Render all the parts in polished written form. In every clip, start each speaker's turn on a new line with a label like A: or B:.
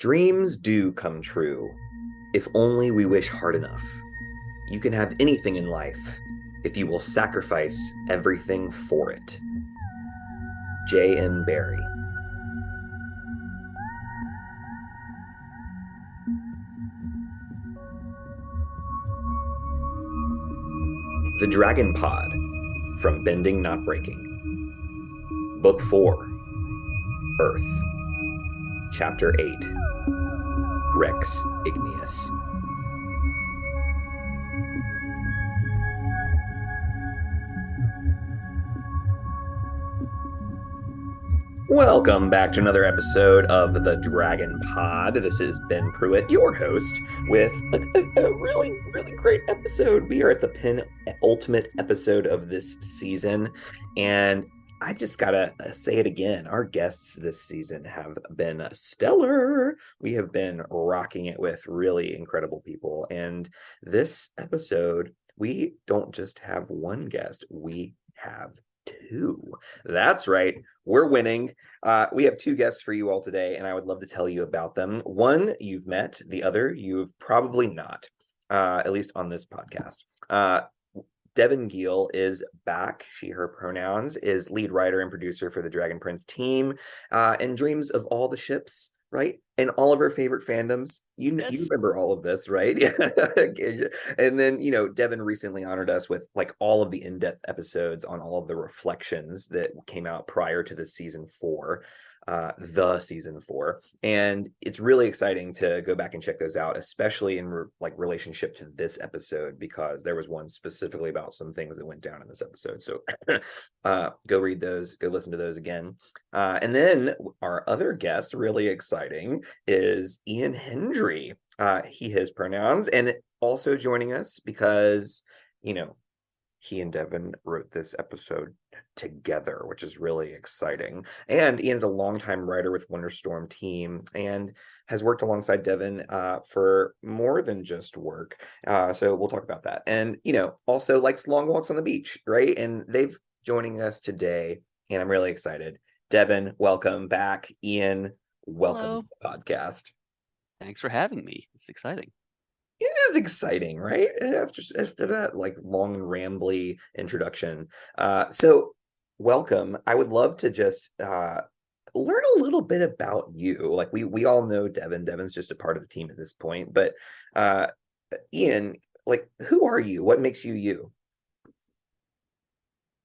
A: Dreams do come true, if only we wish hard enough. You can have anything in life if you will sacrifice everything for it. J.M. Barrie. The Dragon Pod, from Bending Not Breaking. Book 4, Earth. Chapter 8, Rex Igneous. Welcome back to another episode of the Dragon Pod. This is Ben Pruitt, your host, with a really, really great episode. We are at the penultimate episode of this season, and I just gotta say it again. Our guests this season have been stellar. We have been rocking it with really incredible people, and this episode, we don't just have one guest, we have two. That's right. We're winning. We have two guests for you all today, and I would love to tell you about them. One you've met, the other you've probably not, at least on this podcast. Devon Giehl is back. She, her pronouns, is lead writer and producer for the Dragon Prince team, and dreams of all the ships, right? And all of her favorite fandoms. You remember all of this, right? Yeah. And then, Devon recently honored us with like all of the in-depth episodes on all of the reflections that came out prior to the season 4. And it's really exciting to go back and check those out, especially in relationship to this episode, because there was one specifically about some things that went down in this episode. So go read those, go listen to those again. And then our other guest, really exciting, is Iain Hendry. He, his pronouns, and also joining us because he and Devon wrote this episode together, which is really exciting. And Iain's a longtime writer with Wonderstorm team and has worked alongside Devon for more than just work. So we'll talk about that. And, also likes long walks on the beach, right? And they've joining us today, and I'm really excited. Devon, welcome back. Iain, welcome
B: Hello.
A: to the podcast.
B: Thanks for having me. It's exciting.
A: It is exciting, right? After that like long rambly introduction. So welcome. I would love to just learn a little bit about you. Like we all know Devon. Devon's just a part of the team at this point. But Iain, like, who are you? What makes you you?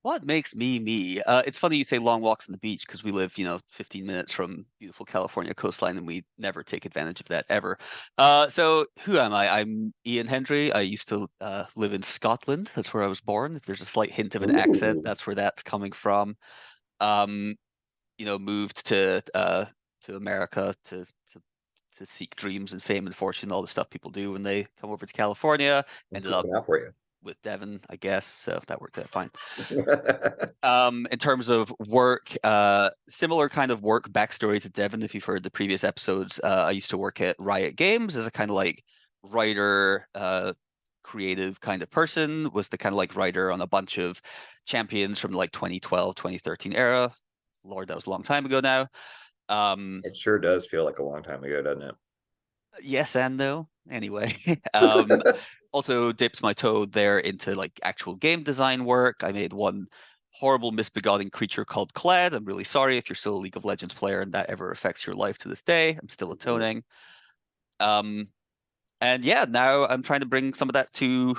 B: What makes me me? It's funny you say long walks on the beach because we live, 15 minutes from beautiful California coastline, and we never take advantage of that ever. So who am I? I'm Iain Hendry. I used to live in Scotland. That's where I was born. If there's a slight hint of an accent,
A: Ooh,
B: that's where that's coming from. Um, moved to America to seek dreams and fame and fortune, all the stuff people do when they come over to California.
A: I'm
B: Ended up
A: looking out for you.
B: with Devon, I guess. So that worked out fine. In terms of work, similar kind of work backstory to Devon. If you've heard the previous episodes, I used to work at Riot Games as a kind of like writer, creative kind of person. Was the kind of like writer on a bunch of champions from like 2012, 2013 era. Lord, that was a long time ago now.
A: It sure does feel like a long time ago, doesn't
B: Yes and no. Anyway,
A: it?
B: also dipped my toe there into like actual game design work. I made one horrible misbegotten creature called Clad. I'm really sorry if you're still a League of Legends player and that ever affects your life to this day. I'm still atoning. Um, and yeah, now I'm trying to bring some of that to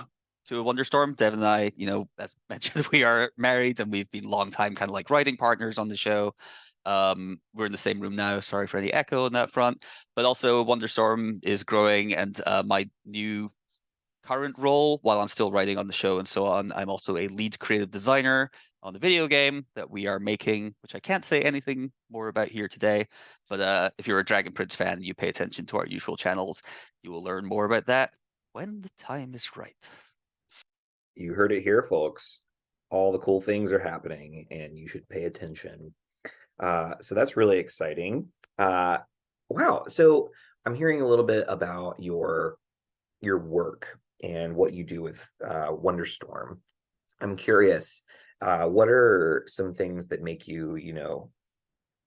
B: a Wonderstorm. Devon and I, as mentioned, we are married and we've been long time kind of like writing partners on the show. We're in the same room now. Sorry for any echo on that front. But also Wonderstorm is growing, and my new current role, while I'm still writing on the show and so on, I'm also a lead creative designer on the video game that we are making, which I can't say anything more about here today. But if you're a Dragon Prince fan and you pay attention to our usual channels, you will learn more about that when the time is right.
A: You heard it here, folks. All the cool things are happening, and you should pay attention. So that's really exciting. Wow. So I'm hearing a little bit about your work and what you do with Wonderstorm. I'm curious, what are some things that make you,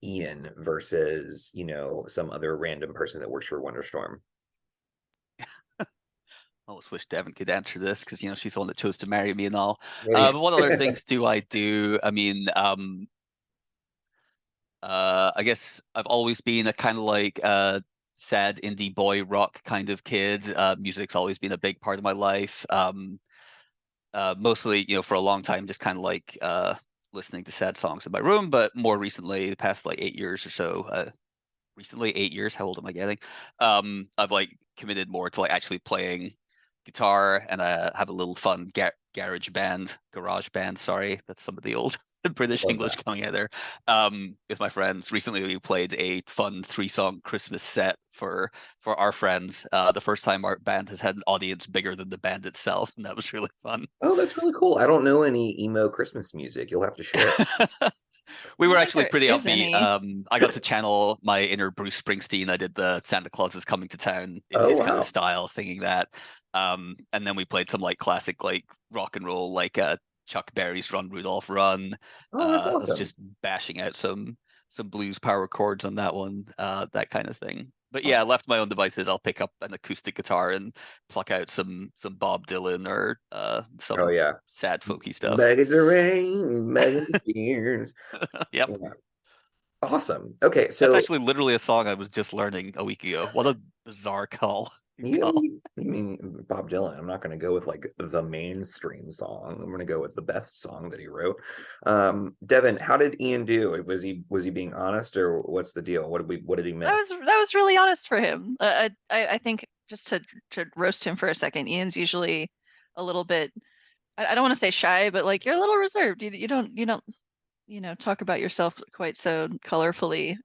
A: Iain versus, some other random person that works for Wonderstorm?
B: I almost wish Devon could answer this because she's the one that chose to marry me and all.
A: Yeah.
B: But what other things do I do? I mean, I guess I've always been a kind of like sad indie boy rock kind of kid. Music's always been a big part of my life. Mostly, for a long time, just kind of like listening to sad songs in my room. But more recently, the past like 8 years or so, recently 8 years, how old am I getting? I've like committed more to like actually playing guitar, and I have a little fun garage band. Sorry, that's some of the old British
A: Love
B: English
A: that.
B: coming out there. With my friends. Recently, we played a fun 3-song Christmas set for our friends. The first time our band has had an audience bigger than the band itself, and that was really fun.
A: Oh, that's really cool. I don't know any emo Christmas music. You'll have to share.
B: We
C: I
B: were
C: don't think
B: actually
C: there
B: pretty
C: is
B: upbeat.
C: any.
B: I got to channel my inner Bruce Springsteen. I did the Santa Claus is Coming to Town in
A: Oh,
B: his kind of
A: wow.
B: style, singing that. And then we played some like classic like rock and roll, like Chuck Berry's Run Rudolph Run.
A: Oh, that's
B: I was
A: awesome.
B: just bashing out some blues power chords on that one, that kind of thing. But yeah,
A: Oh,
B: left my own devices. I'll pick up an acoustic guitar and pluck out some Bob Dylan or
A: oh,
B: some
A: yeah.
B: sad folky stuff.
A: Begging to rain, begging to tears.
B: Yep.
A: Yeah. Awesome. Okay,
B: That's
A: so
B: actually literally a song I was just learning a week ago. What a bizarre call. Call.
A: you mean Bob Dylan? I'm not going to go with like the mainstream song. I'm going to go with the best song that he wrote. Devon, how did Iain do? Was he being honest, or what's the deal? What did he
C: That
A: miss?
C: was really honest for him. I think just to roast him for a second, Ian's usually a little bit. I don't want to say shy, but like you're a little reserved. You don't talk about yourself quite so colorfully.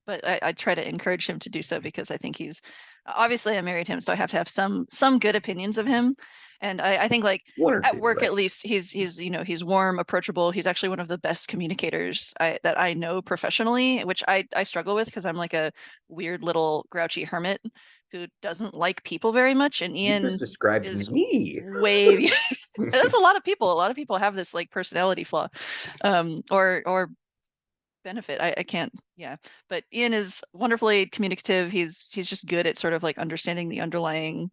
C: But I try to encourage him to do so because I think he's obviously I married him, so I have to have some good opinions of him. And I think like
A: One or
C: at
A: two,
C: work
A: right?
C: at least he's warm, approachable. He's actually one of the best communicators that I know professionally, which I struggle with because I'm like a weird little grouchy hermit who doesn't like people very much. And
A: You just
C: Iain
A: described
C: is
A: me.
C: way that's a lot of people. A lot of people have this like personality flaw, or benefit. I can't, yeah. But Iain is wonderfully communicative. He's just good at sort of like understanding the underlying,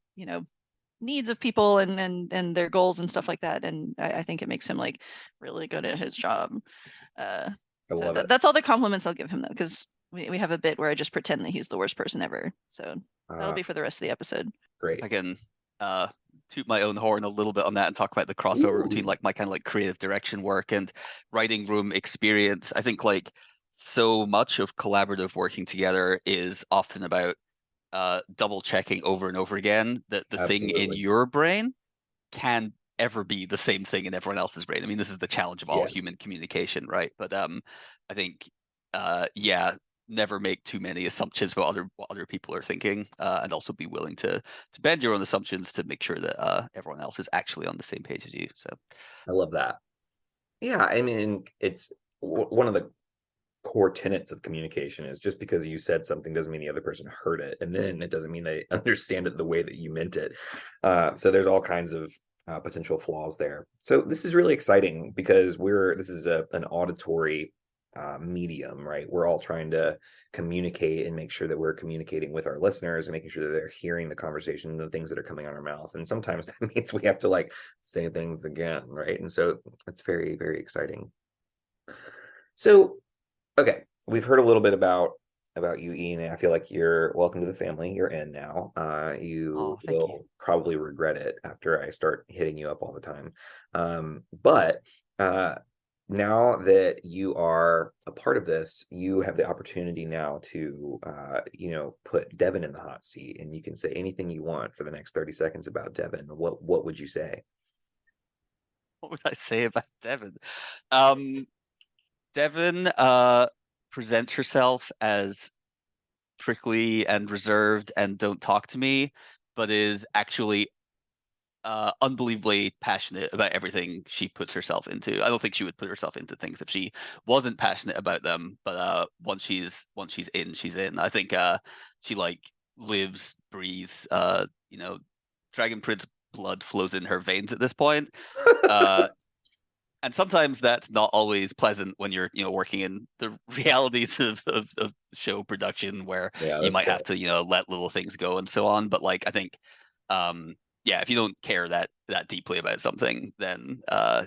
C: needs of people and their goals and stuff like that. And I think it makes him like really good at his job. Uh,
A: I
C: so
A: love it.
C: that's all the compliments I'll give him though, because we have a bit where I just pretend that he's the worst person ever. So that'll
A: Uh,
C: be for the rest of the episode.
A: Great.
B: I can uh toot my own horn a little bit on that and talk about the crossover between
A: Ooh,
B: like my kind of like creative direction work and writing room experience. I think like so much of collaborative working together is often about double checking over and over again that the thing in
A: absolutely.
B: your brain can ever be the same thing in everyone else's brain. I mean, this is the challenge of all
A: Yes.
B: human communication, right? But I think yeah, never make too many assumptions about what other people are thinking, and also be willing to bend your own assumptions to make sure that everyone else is actually on the same page as you. So
A: I love that. Yeah, I mean, it's one of the core tenets of communication is just because you said something doesn't mean the other person heard it, and then it doesn't mean they understand it the way that you meant it. So there's all kinds of potential flaws there. So this is really exciting because this is an auditory medium, right? We're all trying to communicate and make sure that we're communicating with our listeners and making sure that they're hearing the conversation and the things that are coming out of our mouth. And sometimes that means we have to like say things again, right? And so it's very, very exciting. So okay, we've heard a little bit about you, Iain. I feel like you're welcome to the family. You're in now. You
B: oh, thank you.
A: will probably regret it after I start hitting you up all the time. But now that you are a part of this, you have the opportunity now to put Devon in the hot seat, and you can say anything you want for the next 30 seconds about Devon. What would you say?
B: What would I say about Devon? Devon presents herself as prickly and reserved and don't talk to me, but is actually unbelievably passionate about everything she puts herself into. I don't think she would put herself into things if she wasn't passionate about them. But once she's in, she's in. I think she like lives, breathes. Dragon Prince blood flows in her veins at this point. Uh, sometimes that's not always pleasant when you're working in the realities of show production, where
A: Yeah,
B: you
A: that's
B: might
A: fair.
B: have to let little things go and so on. But like I think yeah, if you don't care that deeply about something, then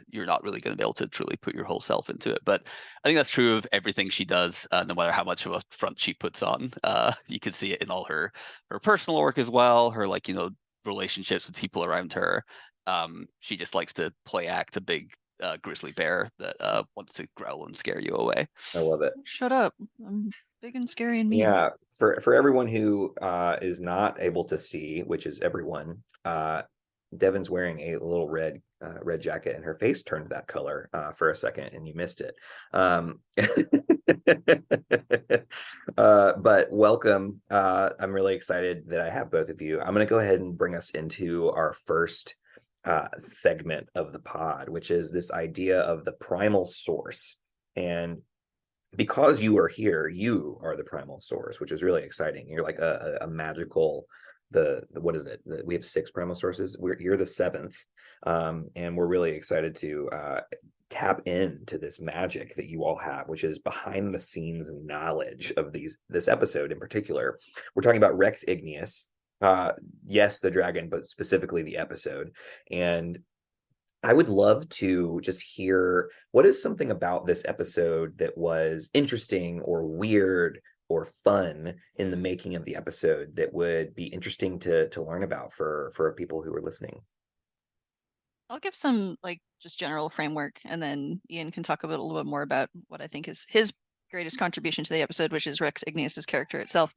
B: you're not really going to be able to truly put your whole self into it. But I think that's true of everything she does, no matter how much of a front she puts on. You can see it in all her personal work as well, her relationships with people around her. She just likes to play act a big grizzly bear that wants to growl and scare you away.
A: I love it.
C: Shut up. I'm big and scary and mean.
A: Yeah, for everyone who is not able to see, which is everyone, Devon's wearing a little red jacket, and her face turned that color for a second, and you missed it. But welcome. I'm really excited that I have both of you. I'm going to go ahead and bring us into our first segment of the pod, which is this idea of the primal source. And because you are here, you are the primal source, which is really exciting. You're like a magical, the what is it? We have 6 primal sources. You're the 7th, and we're really excited to tap into this magic that you all have, which is behind the scenes knowledge of this episode in particular. We're talking about Rex Igneous. Yes, the dragon, but specifically the episode. And I would love to just hear what is something about this episode that was interesting or weird or fun in the making of the episode that would be interesting to learn about for people who are listening.
C: I'll give some like just general framework, and then Iain can talk a little bit more about what I think is his greatest contribution to the episode, which is Rex Igneous's character itself.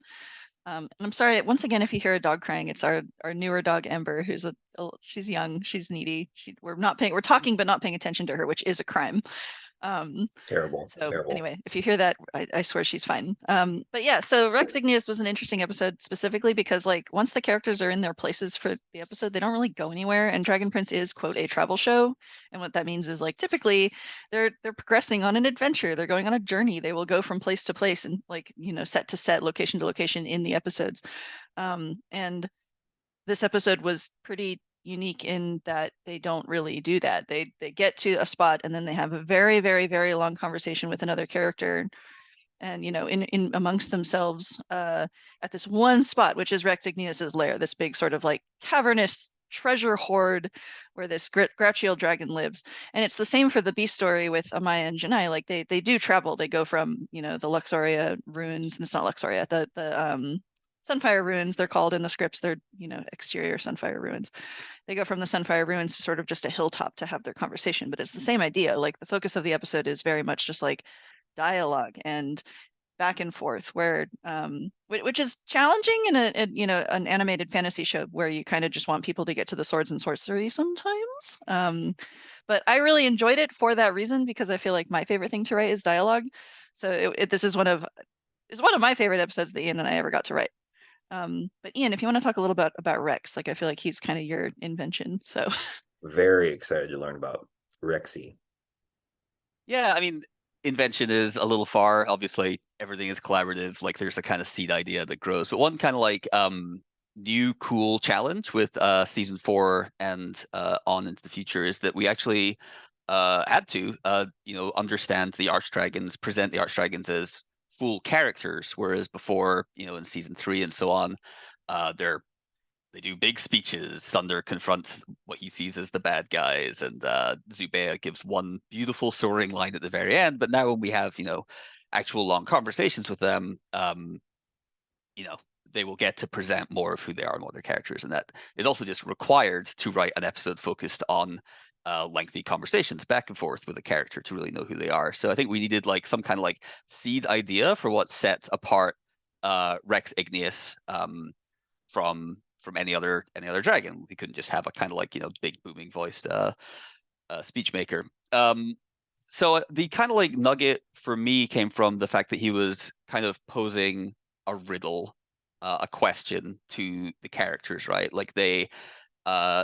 C: And I'm sorry once again if you hear a dog crying. It's our newer dog Ember, who's she's young, she's needy. We're talking but not paying attention to her, which is a crime.
A: Terrible.
C: Anyway, if you hear that, I swear she's fine. But yeah, so Rex Igneous was an interesting episode specifically because like once the characters are in their places for the episode, they don't really go anywhere. And Dragon Prince is quote a travel show, and what that means is like typically they're progressing on an adventure. They're going on a journey. They will go from place to place and like set to set, location to location in the episodes. And this episode was pretty unique in that they don't really do that. They get to a spot and then they have a very, very, very long conversation with another character, and in amongst themselves at this one spot, which is Rex Igneous's lair, this big sort of like cavernous treasure hoard where this Gratial dragon lives. And it's the same for the beast story with Amaya and Janai. Like they do travel. They go from the Luxoria ruins, and it's not Luxoria, the Sunfire ruins, they're called in the scripts. They're exterior Sunfire ruins. They go from the Sunfire ruins to sort of just a hilltop to have their conversation, but it's the same idea. Like the focus of the episode is very much just like dialogue and back and forth, where which is challenging in an animated fantasy show where you kind of just want people to get to the swords and sorcery sometimes. But I really enjoyed it for that reason, because I feel like my favorite thing to write is dialogue. So this is one of my favorite episodes that Iain and I ever got to write. But Iain, if you want to talk a little bit about Rex, like I feel like he's kind of your invention. So
A: very excited to learn about Rexy.
B: Yeah, I mean, invention is a little far. Obviously, everything is collaborative. Like there's a kind of seed idea that grows. But one kind of like new cool challenge with season 4 and on into the future is that we actually had to understand the archdragons, present the archdragons as full characters, whereas before, in season 3 and so on, they do big speeches. Thunder confronts what he sees as the bad guys, and Zubea gives one beautiful soaring line at the very end. But now when we have actual long conversations with them, they will get to present more of who they are and what their characters, and that is also just required to write an episode focused on lengthy conversations back and forth with a character to really know who they are. So I think we needed like some kind of like seed idea for what sets apart Rex Igneous from any other dragon. We couldn't just have a kind of like big booming voiced speech maker. So the kind of like nugget for me came from the fact that he was kind of posing a riddle, a question to the characters, right? Like they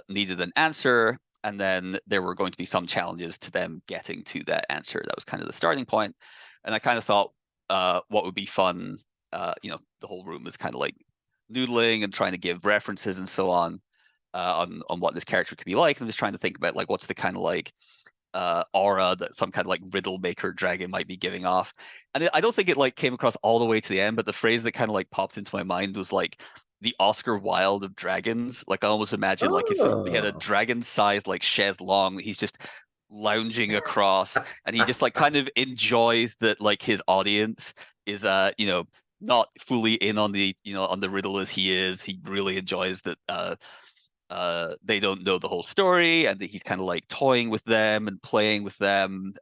B: needed an answer, and then there were going to be some challenges to them getting to that answer. That was kind of the starting point. And I kind of thought what would be fun, the whole room was kind of like noodling and trying to give references and so on what this character could be like. I'm just trying to think about like what's the kind of like aura that some kind of like riddle maker dragon might be giving off. And I don't think it like came across all the way to the end, but the phrase that kind of like popped into my mind was like the Oscar Wilde of dragons. Like I almost imagine like if we had a
A: Oh.
B: dragon-sized like chaise longue, he's just lounging across and he just like kind of enjoys that like his audience is not fully in on the on the riddle as he is. He really enjoys that they don't know the whole story and that he's kind of like toying with them and playing with them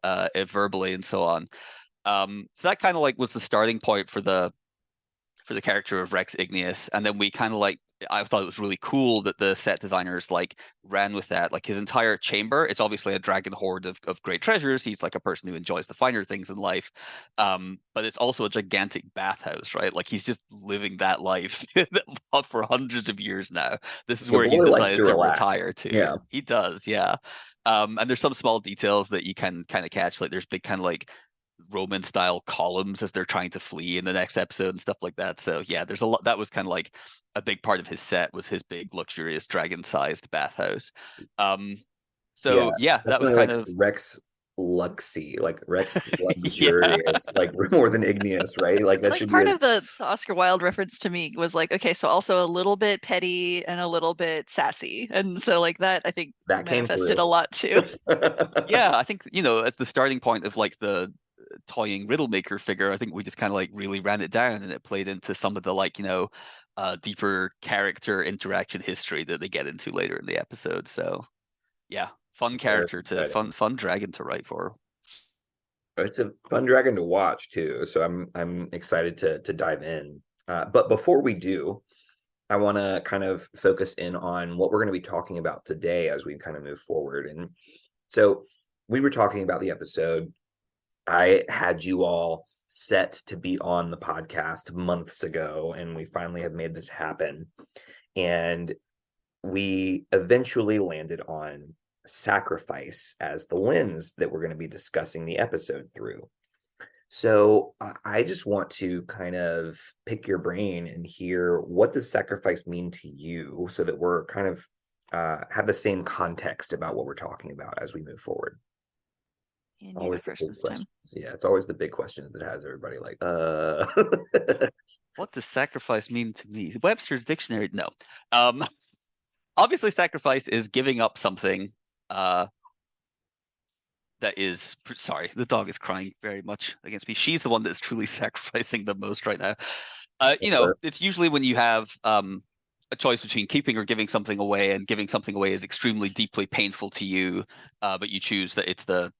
B: verbally and so on. So that kind of like was the starting point for the character of Rex Igneous, and then we kind of like I thought it was really cool that the set designers like ran with that. Like his entire chamber, it's obviously a dragon hoard of great treasures. He's like a person who enjoys the finer things in life, but it's also a gigantic bathhouse, right? Like he's just living that life for hundreds of years now. This is
A: The
B: where he's
A: boy likes
B: decided
A: to
B: to
A: relax.
B: retire to.
A: Yeah.
B: He does, yeah. And there's some small details that you can kind of catch, like there's big kind of like Roman style columns as they're trying to flee in the next episode and stuff like that. So yeah, there's a lot that was kind of like a big part of his set was his big luxurious dragon sized bathhouse.
A: Yeah.
B: So yeah, that was
A: Definitely
B: kind
A: like
B: of
A: Rex Luxy, like Rex
B: yeah.
A: luxurious, like more than Igneous, right? Like
C: I
A: that
C: think
A: should be
C: part
A: a
C: of the Oscar Wilde reference to me was like, okay, so also a little bit petty and a little bit sassy. And so like that I think
A: that came
C: manifested
A: through.
C: a lot too.
B: Yeah, I think, as the starting point of like the toying riddle maker figure, I think we just kind of like really ran it down and it played into some of the like, deeper character interaction history that they get into later in the episode. So yeah, fun
A: Very
B: character to
A: exciting.
B: fun dragon to write for.
A: It's a fun dragon to watch too, so I'm excited to dive in. But before we do, I want to kind of focus in on what we're going to be talking about today as we kind of move forward. And so we were talking about the episode. I had you all set to be on the podcast months ago, and we finally have made this happen. And we eventually landed on sacrifice as the lens that we're going to be discussing the episode through. So I just want to kind of pick your brain and hear what does sacrifice mean to you so that we're kind of have the same context about what we're talking about as we move forward.
C: And you go
A: Always the
C: first
A: big
C: this time.
A: questions. Yeah, it's always the big questions that has everybody like,
B: What does sacrifice mean to me? Webster's dictionary? No. Obviously sacrifice is giving up something that is sorry, the dog is crying very much against me. She's the one that's truly sacrificing the most right now. It's usually when you have a choice between keeping or giving something away, and giving something away is extremely deeply painful to you, but you choose that it's the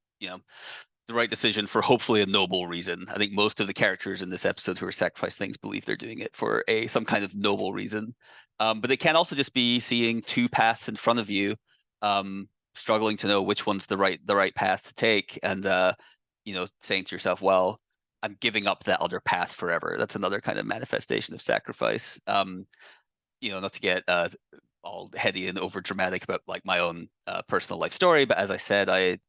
B: right decision for hopefully a noble reason. I think most of the characters in this episode who are sacrificed things believe they're doing it for some kind of noble reason. But it can also just be seeing two paths in front of you, struggling to know which one's the right path to take, and saying to yourself, well, I'm giving up that other path forever. That's another kind of manifestation of sacrifice. Not to get all heady and over dramatic about like my own personal life story, but as I said, I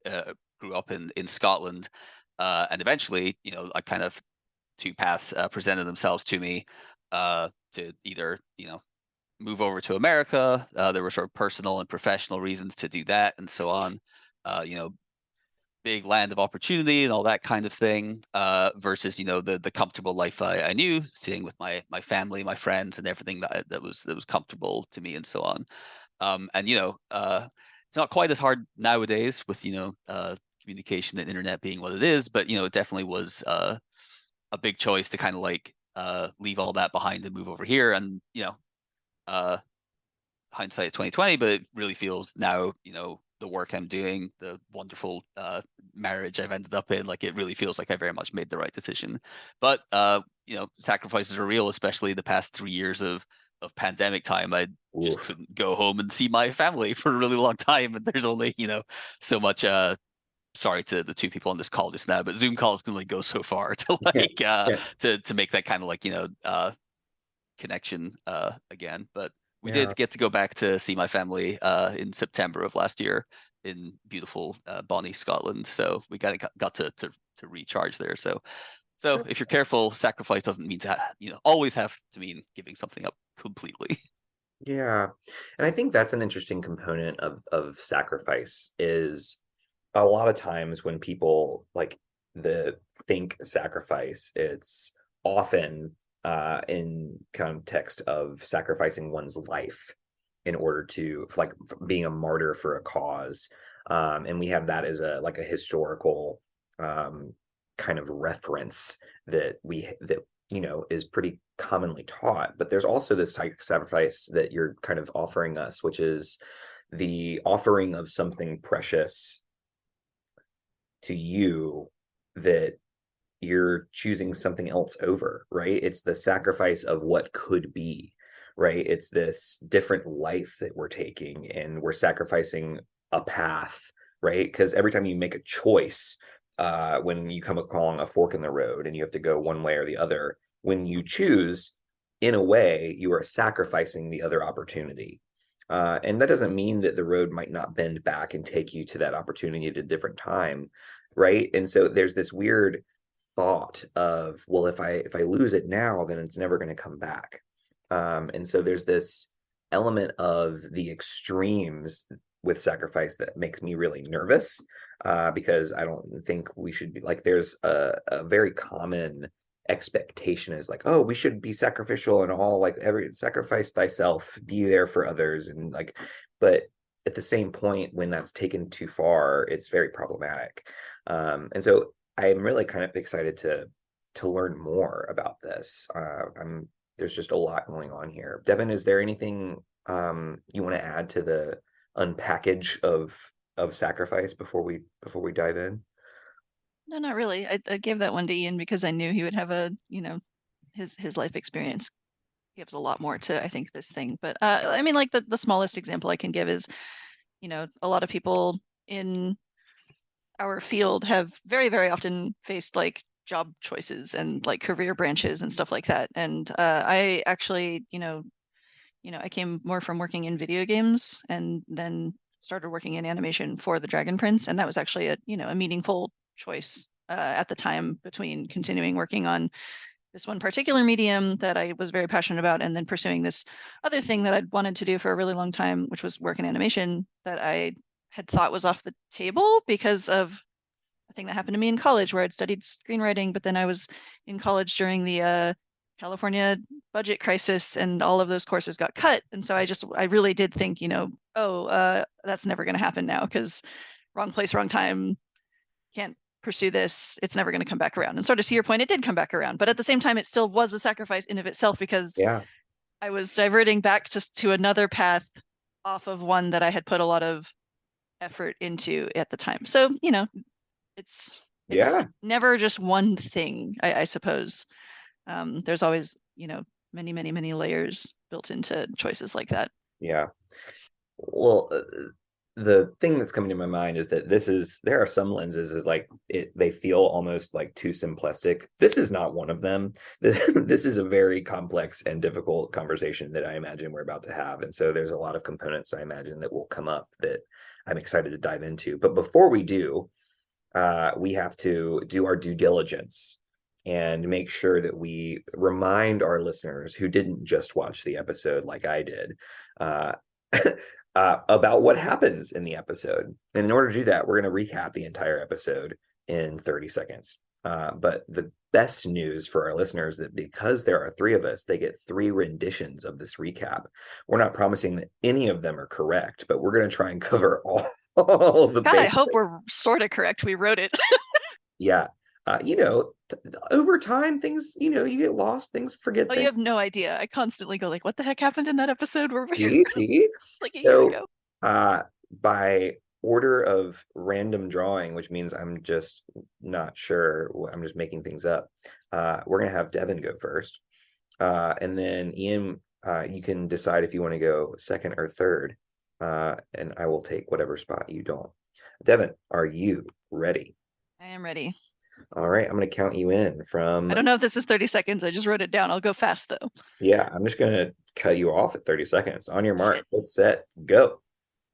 B: grew up in Scotland, and eventually, I kind of two paths presented themselves to me to either, move over to America. There were sort of personal and professional reasons to do that, and so on. Big land of opportunity and all that kind of thing, versus the comfortable life I knew, seeing with my family, my friends, and everything that was comfortable to me, and so on. It's not quite as hard nowadays with communication and internet being what it is, but it definitely was a big choice to kind of like leave all that behind and move over here. And hindsight is 2020, but it really feels now, the work I'm doing, the wonderful marriage I've ended up in, like it really feels like I very much made the right decision. But sacrifices are real, especially the past 3 years of pandemic time. I just couldn't go home and see my family for a really long time, and there's only so much. Sorry to the two people on this call just now, but Zoom calls can only go so far to like to make that kind of like connection again. But we did get to go back to see my family in September of last year in beautiful Bonnie, Scotland. So we got to recharge there. So if you're careful, sacrifice doesn't mean to always have to mean giving something up completely.
A: Yeah. And I think that's an interesting component of sacrifice is a lot of times when people like the think sacrifice, it's often in context of sacrificing one's life in order to like being a martyr for a cause. And we have that as a like a historical kind of reference that is pretty commonly taught. But there's also this type of sacrifice that you're kind of offering us, which is the offering of something precious to you that you're choosing something else over, right? It's the sacrifice of what could be, right? It's this different life that we're taking, and we're sacrificing a path, right? Because every time you make a choice, when you come along a fork in the road and you have to go one way or the other, when you choose, in a way, you are sacrificing the other opportunity. And that doesn't mean that the road might not bend back and take you to that opportunity at a different time, right? And so there's this weird thought of, well, if I lose it now, then it's never going to come back. And so there's this element of the extremes with sacrifice that makes me really nervous, because I don't think we should be like, there's a very common expectation is like, oh, we should be sacrificial and all, like every sacrifice thyself, be there for others, and like, but at the same point, when that's taken too far, it's very problematic. And so I'm really kind of excited to learn more about this. There's just a lot going on here. Devon, is there anything you want to add to the unpackage of sacrifice before we dive in?
C: No, not really. I gave that one to Iain because I knew he would have a, his life experience gives a lot more to, I think, this thing. But I mean, like the smallest example I can give is, a lot of people in our field have very, very often faced like job choices and like career branches and stuff like that. And I actually, I came more from working in video games and then started working in animation for the Dragon Prince, and that was actually a meaningful choice at the time between continuing working on this one particular medium that I was very passionate about, and then pursuing this other thing that I'd wanted to do for a really long time, which was work in animation that I had thought was off the table because of a thing that happened to me in college where I'd studied screenwriting, but then I was in college during the California budget crisis and all of those courses got cut. And so I really did think, that's never going to happen now because wrong place, wrong time, can't pursue this. It's never going to come back around. And sort of to your point, it did come back around, but at the same time, it still was a sacrifice in of itself because I was diverting back to another path off of one that I had put a lot of effort into at the time. So, it's never just one thing, I suppose. There's always, many, many, many layers built into choices like that.
A: Yeah. Well, the thing that's coming to my mind is that there are some lenses is like they feel almost like too simplistic. This is not one of them. This is a very complex and difficult conversation that I imagine we're about to have. And so there's a lot of components I imagine that will come up that I'm excited to dive into. But before we do, we have to do our due diligence and make sure that we remind our listeners who didn't just watch the episode like I did, about what happens in the episode. And in order to do that, we're going to recap the entire episode in 30 seconds. But the best news for our listeners that because there are three of us, they get three renditions of this recap. We're not promising that any of them are correct, but we're going to try and cover all the
C: God, I hope we're sort of correct. We wrote it.
A: Yeah. Over time, things, you get lost, things forget things.
C: You have no idea. I constantly go like, what the heck happened in that episode?
A: See?
C: Like a year ago.
A: By order of random drawing, which means I'm just not sure. I'm just making things up. We're going to have Devon go first. And then Iain, you can decide if you want to go second or third. And I will take whatever spot you don't. Devon, are you ready?
C: I am ready.
A: All right, I'm going to count you in from...
C: I don't know if this is 30 seconds. I just wrote it down. I'll go fast, though.
A: Yeah, I'm just going to cut you off at 30 seconds. On your mark, get set, go.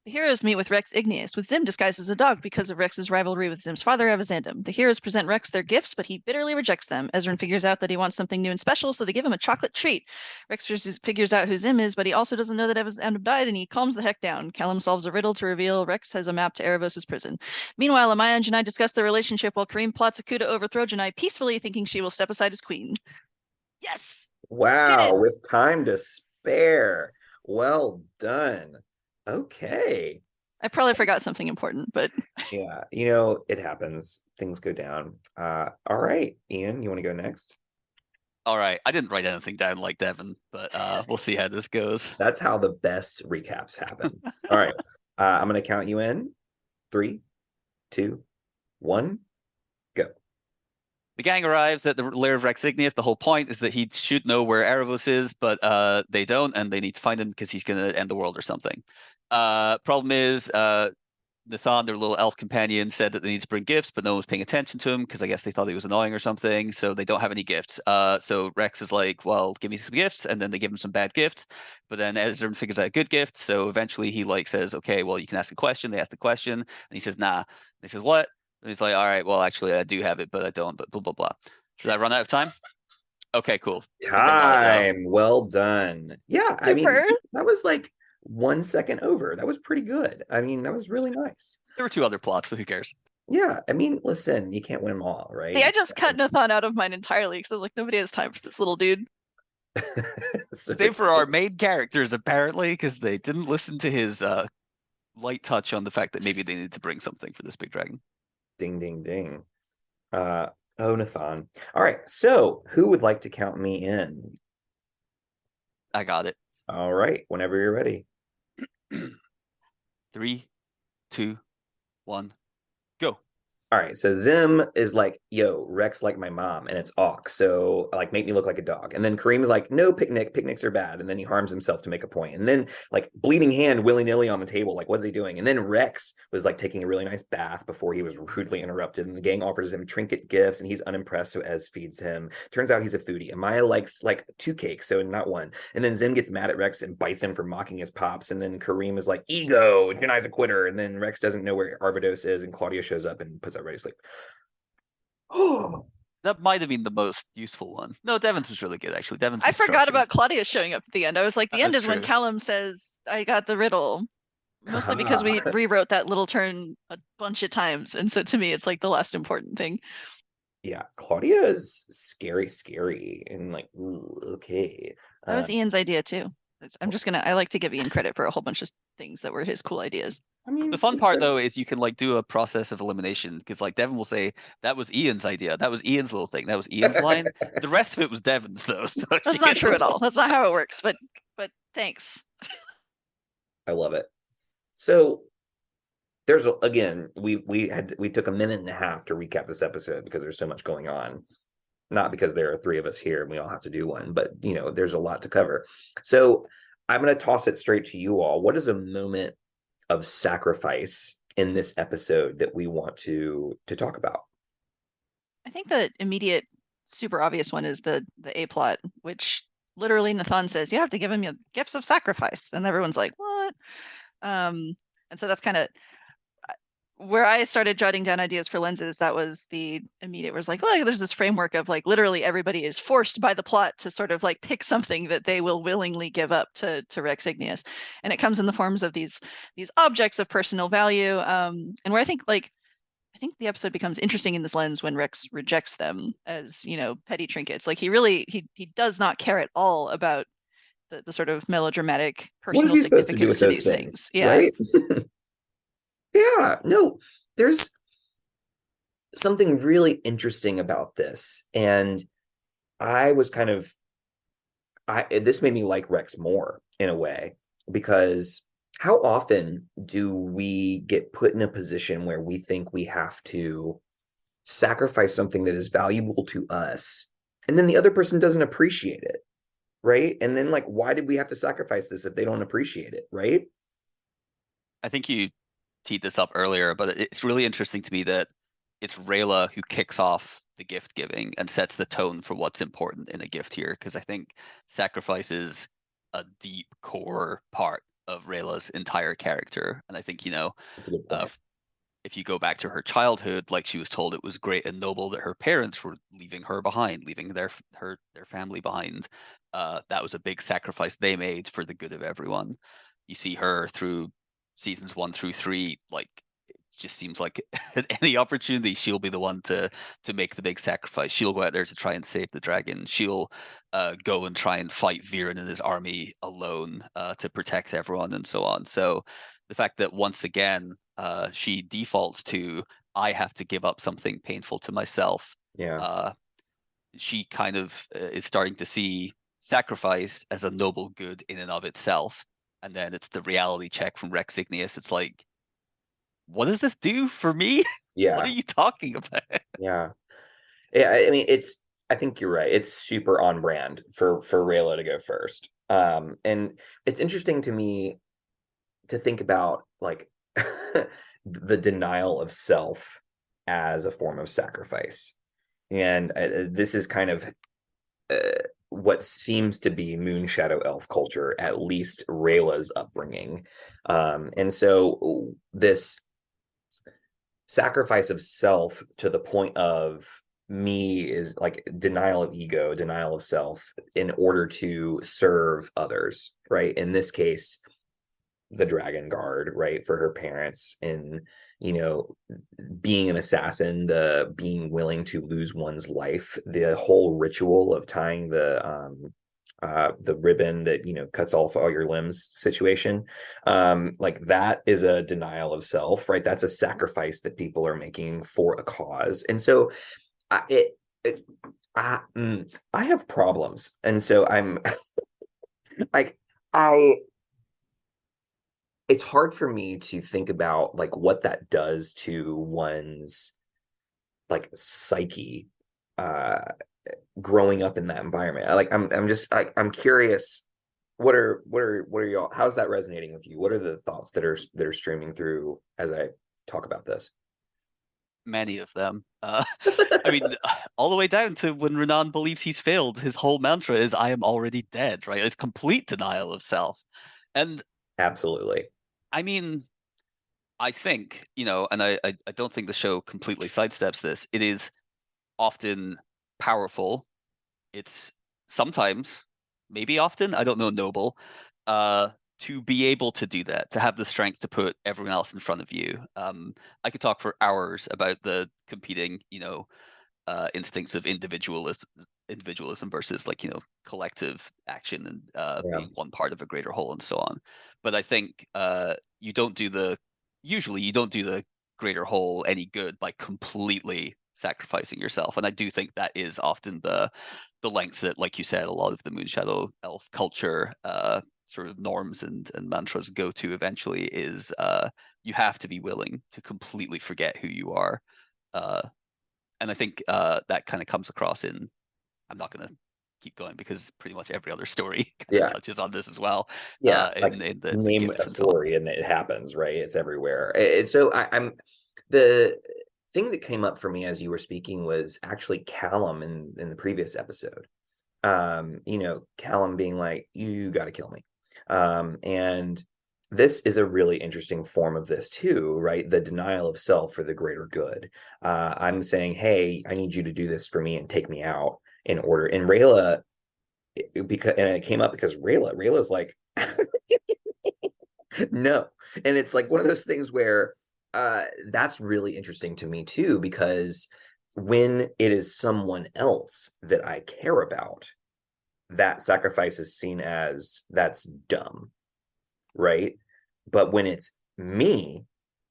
C: The heroes meet with Rex Igneous, with Zim disguised as a dog because of Rex's rivalry with Zim's father, Avazandum. The heroes present Rex their gifts, but he bitterly rejects them. Ezran figures out that he wants something new and special, so they give him a chocolate treat. Rex figures out who Zim is, but he also doesn't know that Avazandum died, and he calms the heck down. Callum solves a riddle to reveal Rex has a map to Erebos' prison. Meanwhile, Amaya and Janai discuss their relationship while Kareem plots a coup to overthrow Janai peacefully, thinking she will step aside as queen. Yes!
A: Wow, with time to spare. Well done. Okay.
C: I probably forgot something important, but
A: Yeah, it happens. Things go down. All right, Iain, you want to go next?
B: All right, I didn't write anything down like Devon, but we'll see how this goes.
A: That's how the best recaps happen. All right, I'm going to count you in. 3, 2, 1, go.
B: The gang arrives at the lair of Rex Igneous. The whole point is that he should know where Erebos is, but they don't, and they need to find him because he's going to end the world or something. Problem is, Nathan, their little elf companion, said that they need to bring gifts, but no one was paying attention to him because I guess they thought he was annoying or something. So they don't have any gifts. So Rex is like, well, give me some gifts. And then they give him some bad gifts. But then Ezra figures out a good gift. So eventually he says, okay, well, you can ask a question. They ask the question. And he says, nah. And he says, what? And he's like, all right, well, actually, I do have it, but I don't, but blah, blah, blah. Did I run out of time? Okay, cool.
A: Time. Well done. Yeah, I mean,
C: Super.
A: that was like 1 second over. That was pretty good. I mean, that was really nice.
B: There were 2 other plots, but who cares?
A: Yeah, I mean, listen, you can't win them all, right?
C: See, I just cut Nathan out of mine entirely because I was like, nobody has time for this little dude.
B: Same for our main characters, apparently, because they didn't listen to his light touch on the fact that maybe they needed to bring something for this big dragon.
A: Ding, ding, ding. Nathan. All right, so who would like to count me in?
B: I got it.
A: All right, whenever you're ready.
B: 3, 2, 1, go.
A: All right, so Zim is like, yo, Rex like my mom, and it's awk, so like make me look like a dog. And then Kareem is like, no picnics are bad, and then he harms himself to make a point. And then like bleeding hand willy-nilly on the table, like what's he doing? And then Rex was like taking a really nice bath before he was rudely interrupted, and the gang offers him trinket gifts, and he's unimpressed, so Ez feeds him. Turns out he's a foodie. Amaya likes like 2 cakes, so not 1. And then Zim gets mad at Rex and bites him for mocking his pops, and then Kareem is like, ego, Janai's a quitter, and then Rex doesn't know where Arvados is, and Claudia shows up and puts everybody to sleep.
B: Oh, that might have been the most useful one. No, Devon's was really good, actually. Devon's.
C: I forgot about Claudia showing up at the end. I was like, the end is when Callum says, I got the riddle. Mostly because we rewrote that little turn a bunch of times. And so to me, it's like the last important thing.
A: Yeah, Claudia is scary. And like, ooh, okay.
C: That was Ian's idea too. I like to give Iain credit for a whole bunch of things that were his cool ideas.
B: I mean, the fun part though is you can like do a process of elimination because like Devon will say that was Ian's idea, that was Ian's little thing, that was Ian's line. The rest of it was Devon's though. So
C: that's not true at all. That's not how it works. But thanks.
A: I love it. So there's again, we took a minute and a half to recap this episode because there's so much going on. Not because there are 3 of us here and we all have to do one, but there's a lot to cover. So I'm going to toss it straight to you all. What is a moment of sacrifice in this episode that we want to talk about?
C: I think the immediate, super obvious one is the A plot, which literally Nathan says you have to give him your gifts of sacrifice, and everyone's like, what? And so that's kind of where I started jotting down ideas for lenses. That was the immediate, was like, well, there's this framework of like literally everybody is forced by the plot to sort of like pick something that they will willingly give up to Rex Igneous, and it comes in the forms of these objects of personal value, and where I think the episode becomes interesting in this lens when Rex rejects them as petty trinkets. Like he does not care at all about the sort of melodramatic personal significance to these things. Yeah.
A: Right? Yeah, no, there's something really interesting about this. And I was this made me like Rex more in a way, because how often do we get put in a position where we think we have to sacrifice something that is valuable to us, and then the other person doesn't appreciate it, right? And then like, why did we have to sacrifice this if they don't appreciate it, right?
B: I think you teed this up earlier, but it's really interesting to me that it's Rayla who kicks off the gift giving and sets the tone for what's important in a gift here, because I think sacrifice is a deep core part of Rayla's entire character. And I think,
A: That's a good
B: uh,
A: point.
B: if you go back to her childhood, like she was told it was great and noble that her parents were leaving her behind, leaving their family behind. That was a big sacrifice they made for the good of everyone. You see her through seasons 1 through 3, like it just seems like at any opportunity she'll be the one to make the big sacrifice. She'll go out there to try and save the dragon. She'll go and try and fight Viren and his army alone to protect everyone and so on. So the fact that once again she defaults to, I have to give up something painful to myself.
A: Yeah.
B: She kind of is starting to see sacrifice as a noble good in and of itself. And then it's the reality check from Rex Igneous. It's like, what does this do for me? What are
A: Yeah.
B: you talking about?
A: Yeah. Yeah. I mean, I think you're right. It's super on brand for Rayla to go first. And it's interesting to me to think about like the denial of self as a form of sacrifice. And this is kind of what seems to be Moon Shadow Elf culture, at least Rayla's upbringing. And so this sacrifice of self to the point of me is like denial of ego, denial of self in order to serve others, right? In this case, the Dragon Guard, right, for her parents, and being an assassin, the being willing to lose one's life, the whole ritual of tying the ribbon that cuts off all your limbs situation, like that is a denial of self, right? That's a sacrifice that people are making for a cause. And so I, it I have problems, and so I'm like I it's hard for me to think about like what that does to one's like psyche uh growing up in that environment. I'm curious, what are y'all, how's that resonating with you? What are the thoughts that are streaming through as I talk about this?
B: Many of them. I mean, all the way down to when Renan believes he's failed, his whole mantra is, I am already dead, right? It's complete denial of self. And
A: Absolutely.
B: I mean, I think, and I don't think the show completely sidesteps this. It is often powerful. It's sometimes, maybe often, I don't know, noble, uh, to be able to do that, to have the strength to put everyone else in front of you. I could talk for hours about the competing, instincts of individualism versus like, collective action and
A: Yeah.
B: being one part of a greater whole and so on. But I think usually you don't do the greater whole any good by completely sacrificing yourself. And I do think that is often the length that, like you said, a lot of the Moonshadow Elf culture sort of norms and mantras go to eventually is you have to be willing to completely forget who you are. And I think that kind of comes across in, I'm not going to keep going because pretty much every other story kind of
A: Yeah.
B: touches on this as well,
A: Yeah. Like,
B: in the
A: name a
B: gifts and so on.
A: story and it happens, right? It's everywhere. So I'm the thing that came up for me as you were speaking was actually Callum in the previous episode. Callum being like, you got to kill me. And this is a really interesting form of this too, right? The denial of self for the greater good. I'm saying, hey, I need you to do this for me and take me out in order. And Rayla, because and it came up because Rayla's like, no. And it's like one of those things where that's really interesting to me too, because when it is someone else that I care about, that sacrifice is seen as that's dumb, right? But when it's me,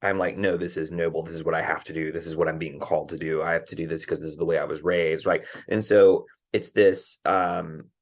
A: I'm like, no, this is noble. This is what I have to do. This is what I'm being called to do. I have to do this because this is the way I was raised, right? And so it's this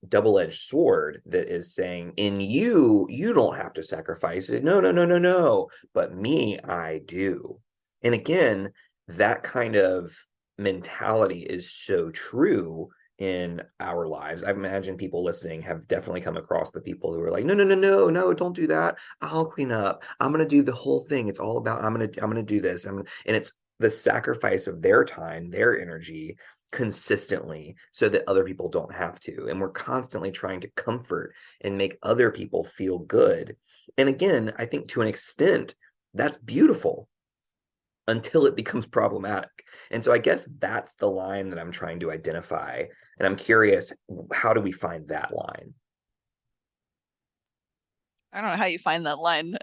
A: double-edged sword that is saying, in you don't have to sacrifice it. No, no, no, no, no. But me, I do. And again, that kind of mentality is so true in our lives. I imagine people listening have definitely come across the people who are like, no, no, no, no, no, don't do that. I'll clean up. I'm gonna do the whole thing. It's all about I'm gonna do this. And it's the sacrifice of their time, their energy consistently so that other people don't have to. And we're constantly trying to comfort and make other people feel good. And again, I think to an extent, that's beautiful until it becomes problematic. And so I guess that's the line that I'm trying to identify. And I'm curious, how do we find that line?
C: I don't know how you find that line.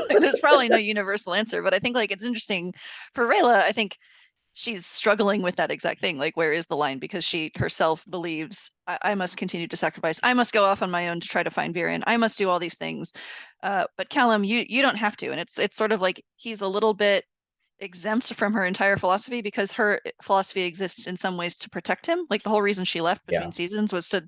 C: There's probably no universal answer, but I think like it's interesting for Rayla. I think she's struggling with that exact thing. Like, where is the line? Because she herself believes I must continue to sacrifice. I must go off on my own to try to find Viren. I must do all these things. But Callum, you don't have to. And it's sort of like he's a little bit exempt from her entire philosophy because her philosophy exists in some ways to protect him. Like the whole reason she left between seasons was to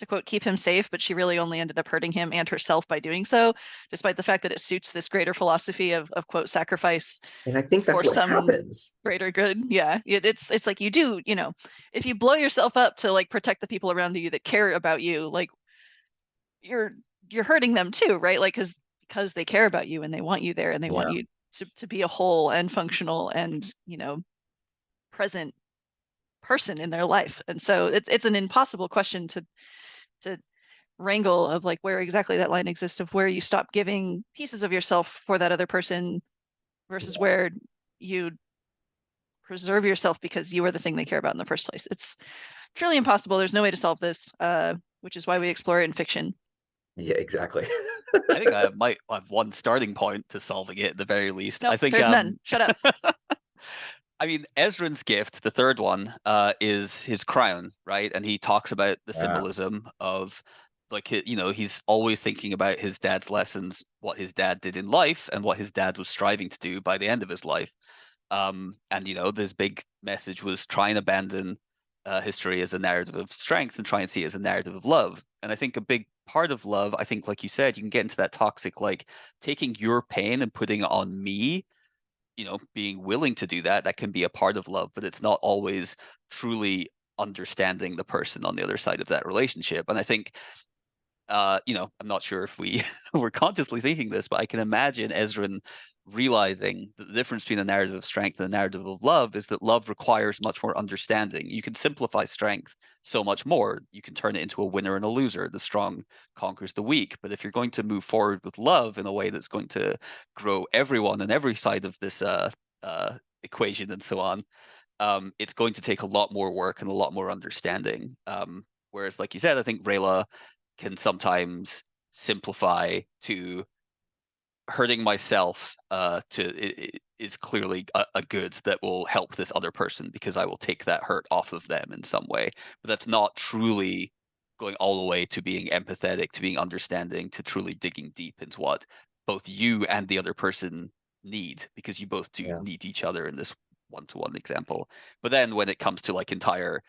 C: quote keep him safe, but she really only ended up hurting him and herself by doing so, despite the fact that it suits this greater philosophy of quote sacrifice.
A: And I think that's
C: for
A: what
C: some
A: happens.
C: Greater good. Yeah. It's like you do, if you blow yourself up to like protect the people around you that care about you, like you're hurting them too, right? Like because they care about you and they want you there and they want you to be a whole and functional and present person in their life. And so it's an impossible question to wrangle of like where exactly that line exists of where you stop giving pieces of yourself for that other person versus where you preserve yourself because you are the thing they care about in the first place. It's truly impossible. There's no way to solve this, which is why we explore it in fiction.
A: Yeah, exactly.
B: I think I might have one starting point to solving it at the very least.
C: Nope,
B: I think
C: there's none. Shut up.
B: I mean, Ezran's gift, the third one, is his crown, right? And he talks about the symbolism of like, he's always thinking about his dad's lessons, what his dad did in life and what his dad was striving to do by the end of his life. And, this big message was try and abandon history as a narrative of strength and try and see it as a narrative of love. And I think a big part of love, I think, like you said, you can get into that toxic, like taking your pain and putting it on me, being willing to do that can be a part of love, but it's not always truly understanding the person on the other side of that relationship. And I think, I'm not sure if we were consciously thinking this, but I can imagine Ezran realizing that the difference between a narrative of strength and a narrative of love is that love requires much more understanding. You can simplify strength so much more. You can turn it into a winner and a loser. The strong conquers the weak. But if you're going to move forward with love in a way that's going to grow everyone on every side of this equation and so on, it's going to take a lot more work and a lot more understanding. Whereas, like you said, I think Rayla can sometimes simplify to hurting myself is clearly a good that will help this other person because I will take that hurt off of them in some way. But that's not truly going all the way to being empathetic, to being understanding, to truly digging deep into what both you and the other person need, because you both do need each other in this one-to-one example. But then when it comes to like entire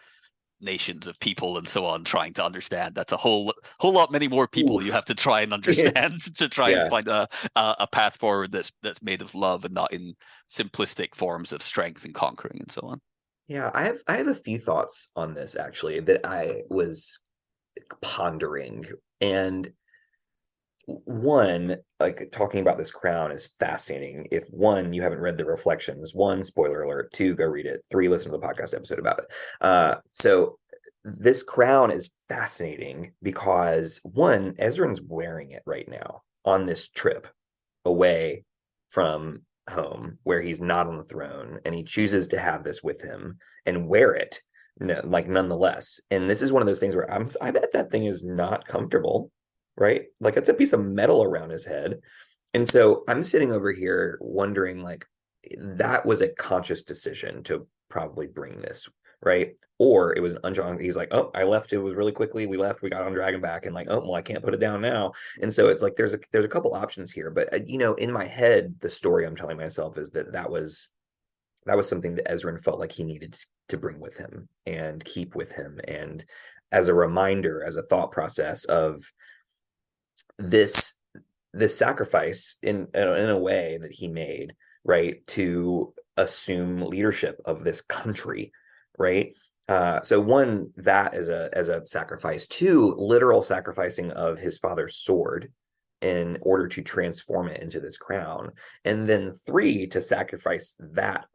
B: nations of people and so on trying to understand, that's a whole lot many more people you have to try and understand to try and find a path forward that's made of love and not in simplistic forms of strength and conquering and so on.
A: I have a few thoughts on this actually that I was pondering. And one, like talking about this crown is fascinating. If one, you haven't read the reflections, one, spoiler alert, two, go read it, three, listen to the podcast episode about it. So this crown is fascinating because one, Ezran's wearing it right now on this trip away from home where he's not on the throne, and he chooses to have this with him and wear it, nonetheless. And this is one of those things where I bet that thing is not comfortable, right? Like it's a piece of metal around his head. And so I'm sitting over here wondering, like, that was a conscious decision to probably bring this, right? Or it was an unconscious. He's like, oh, I left. It was really quickly. We left. We got on Dragon back, and like, oh, well, I can't put it down now. And so it's like there's a couple options here. But in my head, the story I'm telling myself is that was something that Ezran felt like he needed to bring with him and keep with him, and as a reminder, as a thought process of this sacrifice in a way that he made, right, to assume leadership of this country, right? So one, that as a sacrifice. Two, literal sacrificing of his father's sword in order to transform it into this crown. And then three, to sacrifice that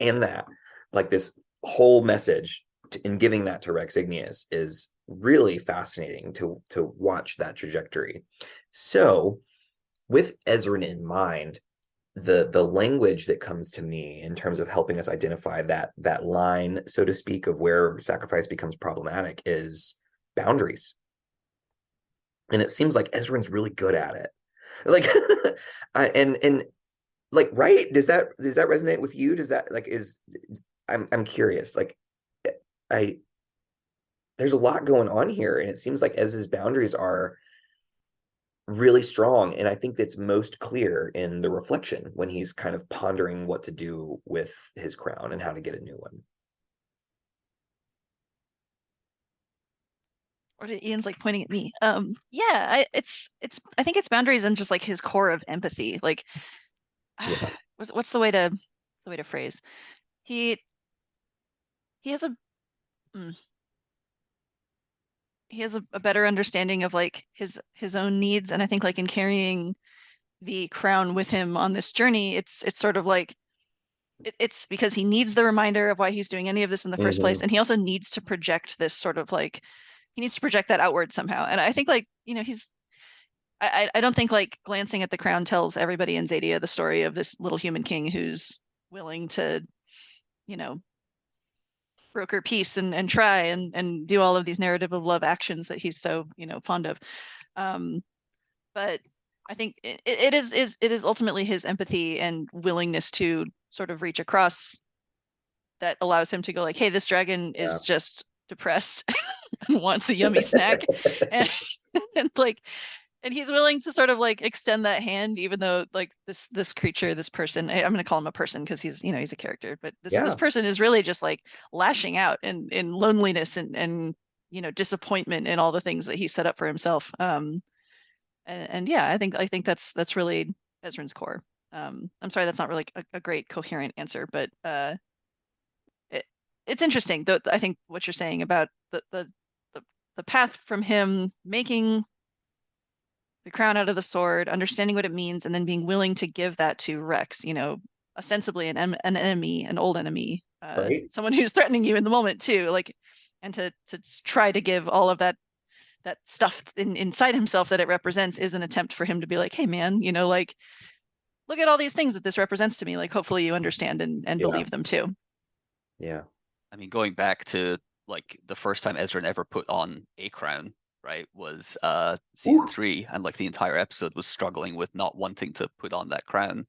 A: and that, like this whole message in giving that to Rex Igneous is really fascinating to watch that trajectory. So with Ezran in mind, the language that comes to me in terms of helping us identify that line, so to speak, of where sacrifice becomes problematic is boundaries. And it seems like Ezran's really good at it. Like and like, right? Does that resonate with you? Does that like I'm curious. Like I there's a lot going on here, and it seems like Ez's boundaries are really strong, and I think that's most clear in the reflection when he's kind of pondering what to do with his crown and how to get a new one.
C: Or Ian's like pointing at me. Yeah, I think it's boundaries and just like his core of empathy. Like,
A: Yeah.
C: what's the way to phrase? He has a mm, he has a better understanding of like his own needs, and I think like in carrying the crown with him on this journey, it's sort of like it's because he needs the reminder of why he's doing any of this in the first place, and he also needs to project this sort of like he needs to project that outward somehow. And I think like he's I don't think like glancing at the crown tells everybody in Zadia the story of this little human king who's willing to broker peace and try and do all of these narrative of love actions that he's so fond of. But I think it is ultimately his empathy and willingness to sort of reach across that allows him to go like, hey, this dragon is just depressed and wants a yummy snack, and and like and he's willing to sort of like extend that hand, even though like this creature, this person, I'm going to call him a person because he's he's a character, but this person is really just like lashing out in loneliness and disappointment in all the things that he set up for himself. And yeah, I think that's really Ezran's core. I'm sorry, that's not really a great coherent answer, but it's interesting. Though I think what you're saying about the path from him making the crown out of the sword, understanding what it means, and then being willing to give that to Rex, ostensibly an enemy, an old enemy,
A: Right.
C: someone who's threatening you in the moment too, like, and to try to give all of that stuff inside himself that it represents is an attempt for him to be like, hey man, like, look at all these things that this represents to me. Like, hopefully you understand and believe them too.
A: Yeah.
B: I mean, going back to like the first time Ezra ever put on a crown, right, was season 3, and like the entire episode was struggling with not wanting to put on that crown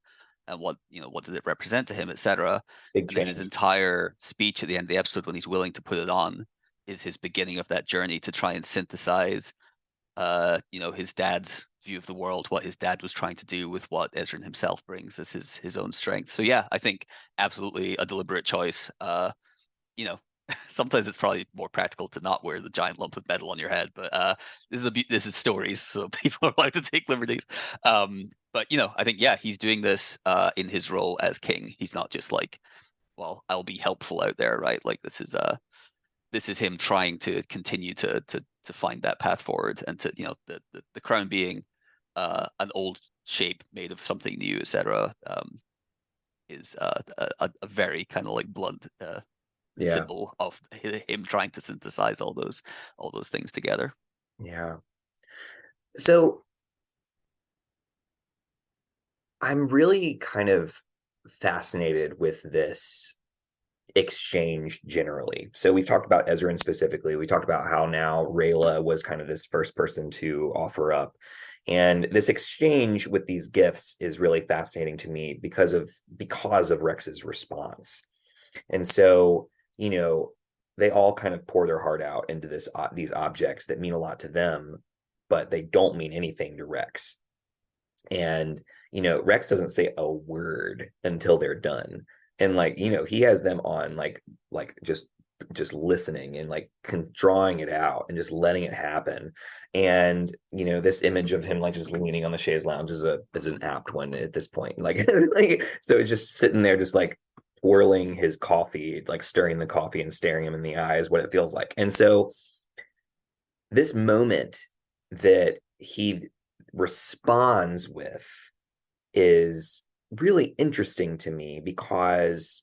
B: and what did it represent to him, etc. And then his entire speech at the end of the episode when he's willing to put it on is his beginning of that journey to try and synthesize his dad's view of the world, what his dad was trying to do with what Ezra himself brings as his own strength. So yeah, I think absolutely a deliberate choice. Sometimes it's probably more practical to not wear the giant lump of metal on your head, but this is stories, so people are allowed to take liberties. But I think he's doing this in his role as king. He's not just like, well, I'll be helpful out there, right? Like this is him trying to continue to find that path forward, and to the crown being an old shape made of something new, etc. Is a very kind of like blunt symbol of him trying to synthesize all those things together.
A: Yeah. So I'm really kind of fascinated with this exchange generally. So we've talked about Ezran specifically. We talked about how now Rayla was kind of this first person to offer up. And this exchange with these gifts is really fascinating to me because of Rex's response. And so, they all kind of pour their heart out into these objects that mean a lot to them, but they don't mean anything to Rex. And, Rex doesn't say a word until they're done. And like, he has them on like just listening and like drawing it out and just letting it happen. And, this image of him like just leaning on the chaise lounge is an apt one at this point. Like, so it's just sitting there, just like twirling his coffee, like stirring the coffee and staring him in the eye is what it feels like. And so this moment that he responds with is really interesting to me because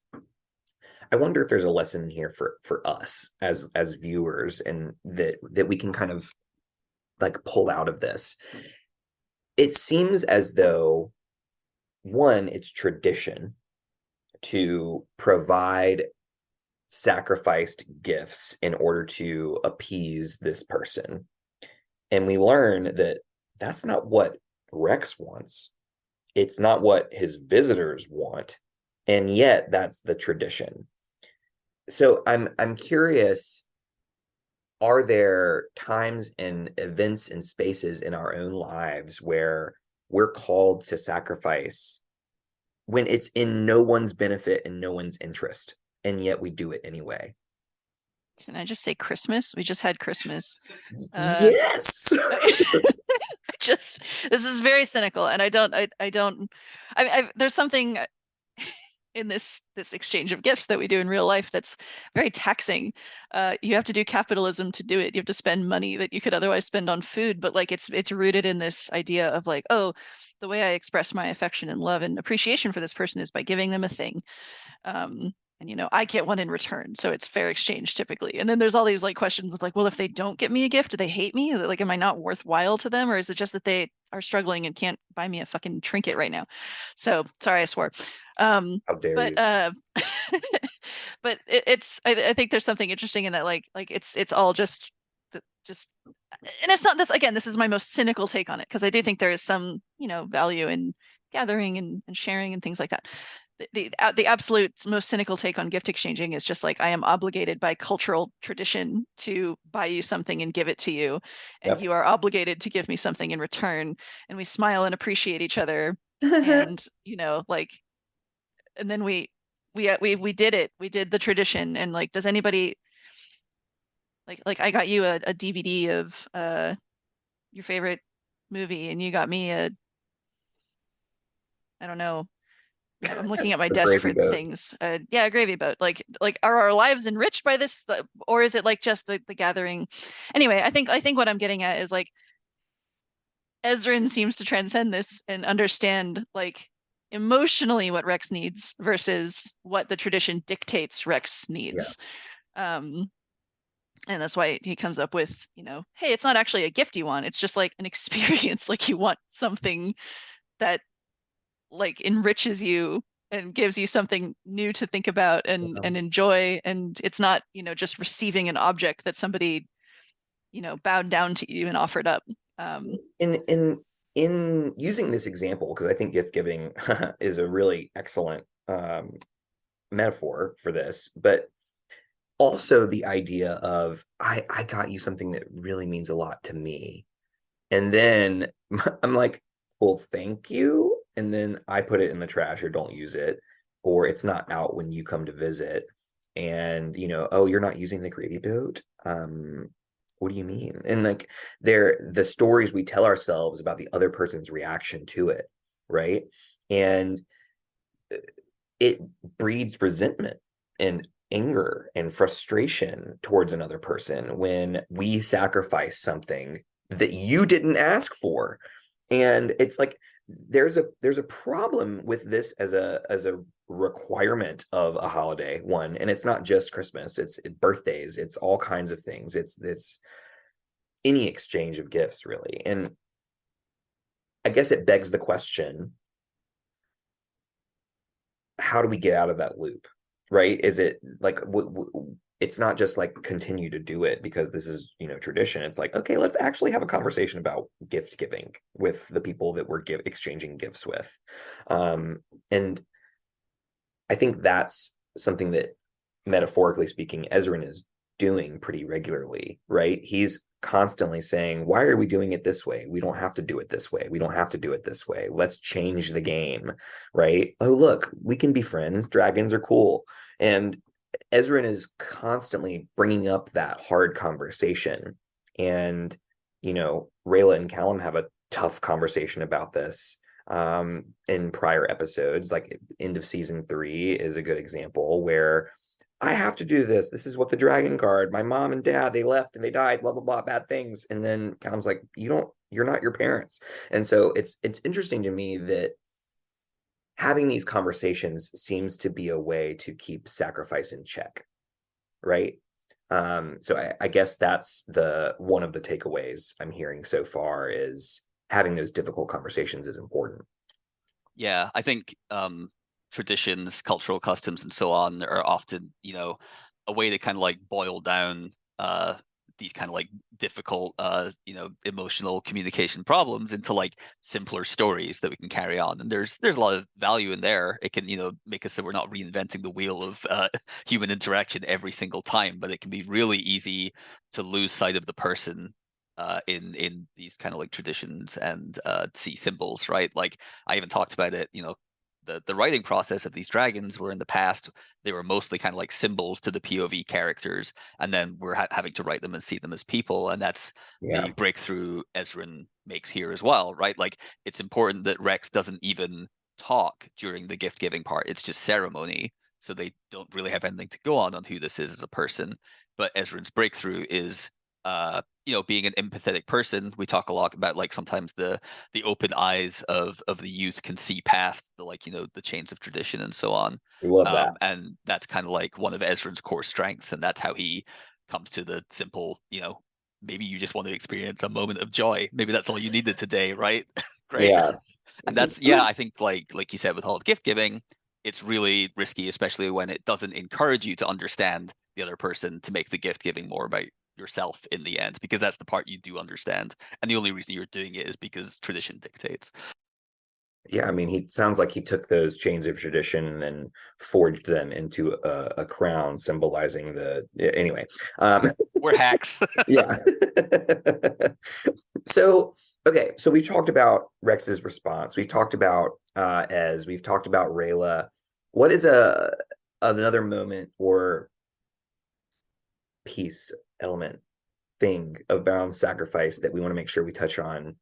A: I wonder if there's a lesson in here for us as viewers, and that we can kind of like pull out of this. It seems as though, one, it's tradition to provide sacrificed gifts in order to appease this person. And we learn that that's not what Rex wants. It's not what his visitors want. And yet that's the tradition. So I'm curious, are there times and events and spaces in our own lives where we're called to sacrifice when it's in no one's benefit and no one's interest, and yet we do it anyway?
C: Can I just say Christmas? We just had Christmas.
A: Yes.
C: Just this is very cynical, and I don't. There's something in this exchange of gifts that we do in real life that's very taxing. You have to do capitalism to do it. You have to spend money that you could otherwise spend on food, but like it's rooted in this idea of like, oh, the way I express my affection and love and appreciation for this person is by giving them a thing. And I get one in return, so it's fair exchange typically. And then there's all these like questions of like, well, if they don't get me a gift, do they hate me? Like, am I not worthwhile to them, or is it just that they are struggling and can't buy me a fucking trinket right now? So sorry, I swore.
A: How dare
C: but
A: you?
C: but I think there's something interesting in that, like it's all just, and it's not this, again, this is my most cynical take on it, because I do think there is some value in gathering and sharing and things like that. The absolute most cynical take on gift exchanging is just like, I am obligated by cultural tradition to buy you something and give it to you, and
A: Yep.
C: you are obligated to give me something in return, and we smile and appreciate each other. And like, and then we did it. We did the tradition. And like, does anybody like I got you a DVD of your favorite movie, and you got me I don't know. I'm looking at my
A: The
C: desk
A: gravy
C: for
A: boat.
C: things. Yeah, a gravy boat. Like are our lives enriched by this, or is it like just the gathering? Anyway, I think what I'm getting at is like, Ezrin seems to transcend this and understand like emotionally what Rex needs versus what the tradition dictates Rex needs. And that's why he comes up with, hey, it's not actually a gift you want. It's just like an experience. Like, you want something that like enriches you and gives you something new to think about and enjoy. And it's not, just receiving an object that somebody, bowed down to you and offered up.
A: In using this example, because I think gift giving is a really excellent metaphor for this, but also the idea of I got you something that really means a lot to me, and then I'm like, well, thank you, and then I put it in the trash or don't use it, or it's not out when you come to visit, and oh, you're not using the gravy boat. What do you mean? And like, the stories we tell ourselves about the other person's reaction to it, right? And it breeds resentment and anger and frustration towards another person when we sacrifice something that you didn't ask for. And it's like, there's a problem with this as a requirement of a holiday, one. And it's not just Christmas, it's birthdays, it's all kinds of things, it's any exchange of gifts, really. And I guess it begs the question, how do we get out of that loop, right? Is it like, it's not just like continue to do it because this is tradition. It's like, okay, let's actually have a conversation about gift giving with the people that we're exchanging gifts with. And I think that's something that, metaphorically speaking, Ezrin is doing pretty regularly, right? He's constantly saying, why are we doing it this way? We don't have to do it this way. We don't have to do it this way. Let's change the game, right? Oh, look, we can be friends. Dragons are cool. And Ezrin is constantly bringing up that hard conversation. And, Rayla and Callum have a tough conversation about this in prior episodes. Like, end of season 3 is a good example where I have to do this. This is what the dragon guard, my mom and dad, they left and they died, blah, blah, blah, bad things. And then Callum's like, you're not your parents. And so it's interesting to me that having these conversations seems to be a way to keep sacrifice in check, right? So I guess that's one of the takeaways I'm hearing so far is having those difficult conversations is important.
B: Yeah, I think traditions, cultural customs, and so on are often, a way to kind of like boil down these kind of like difficult, emotional communication problems into like simpler stories that we can carry on. And there's a lot of value in there. It can, make us so we're not reinventing the wheel of human interaction every single time, but it can be really easy to lose sight of the person in these kind of like traditions and see symbols, right? Like I even talked about it, the writing process of these dragons were in the past, they were mostly kind of like symbols to the POV characters, and then we're having to write them and see them as people, and that's the breakthrough Ezran makes here as well, right? Like it's important that Rex doesn't even talk during the gift giving part; it's just ceremony, so they don't really have anything to go on who this is as a person. But Ezran's breakthrough is being an empathetic person. We talk a lot about like sometimes the open eyes of the youth can see past the like the chains of tradition and so on.
A: We love that.
B: And that's kind of like one of Ezra's core strengths, and that's how he comes to the simple, maybe you just want to experience a moment of joy. Maybe that's all you needed today, right? Great.
A: Yeah.
B: And that's I think like you said with all gift giving, it's really risky, especially when it doesn't encourage you to understand the other person to make the gift giving more about yourself in the end, because that's the part you do understand, and the only reason you're doing it is because tradition dictates.
A: Yeah, I mean, he sounds like he took those chains of tradition and then forged them into a crown symbolizing anyway.
B: We're hacks.
A: Yeah. So okay, so we've talked about Rex's response, we've talked about we've talked about Rayla. What is another moment or piece, element, thing about sacrifice that we want to make sure we touch on,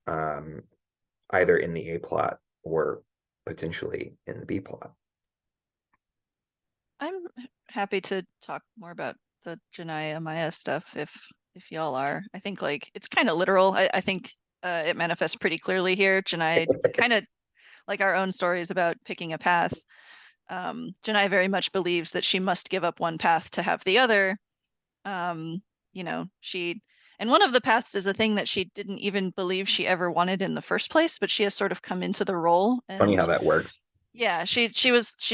A: either in the A plot or potentially in the B plot?
C: I'm happy to talk more about the Janai Amaya stuff if y'all are. I think like it's kind of literal. I think it manifests pretty clearly here. Janai kind of like our own stories about picking a path. Janai very much believes that she must give up one path to have the other. And one of the paths is a thing that she didn't even believe she ever wanted in the first place, but she has sort of come into the role.
A: Funny
C: And
A: how that works.
C: yeah, she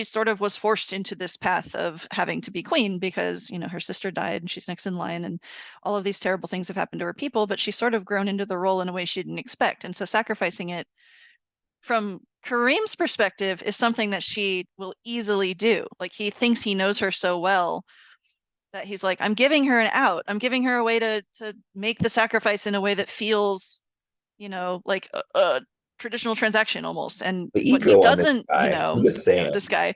C: sort of was forced into this path of having to be queen because, her sister died and she's next in line and all of these terrible things have happened to her people, but she's sort of grown into the role in a way she didn't expect. And so sacrificing it from Kareem's perspective is something that she will easily do. Like he thinks he knows her so well that he's like, I'm giving her an out. I'm giving her a way to make the sacrifice in a way that feels, like a traditional transaction almost. And
A: The
C: what he
A: ego on this
C: doesn't,
A: guy. I'm just saying.
C: this guy,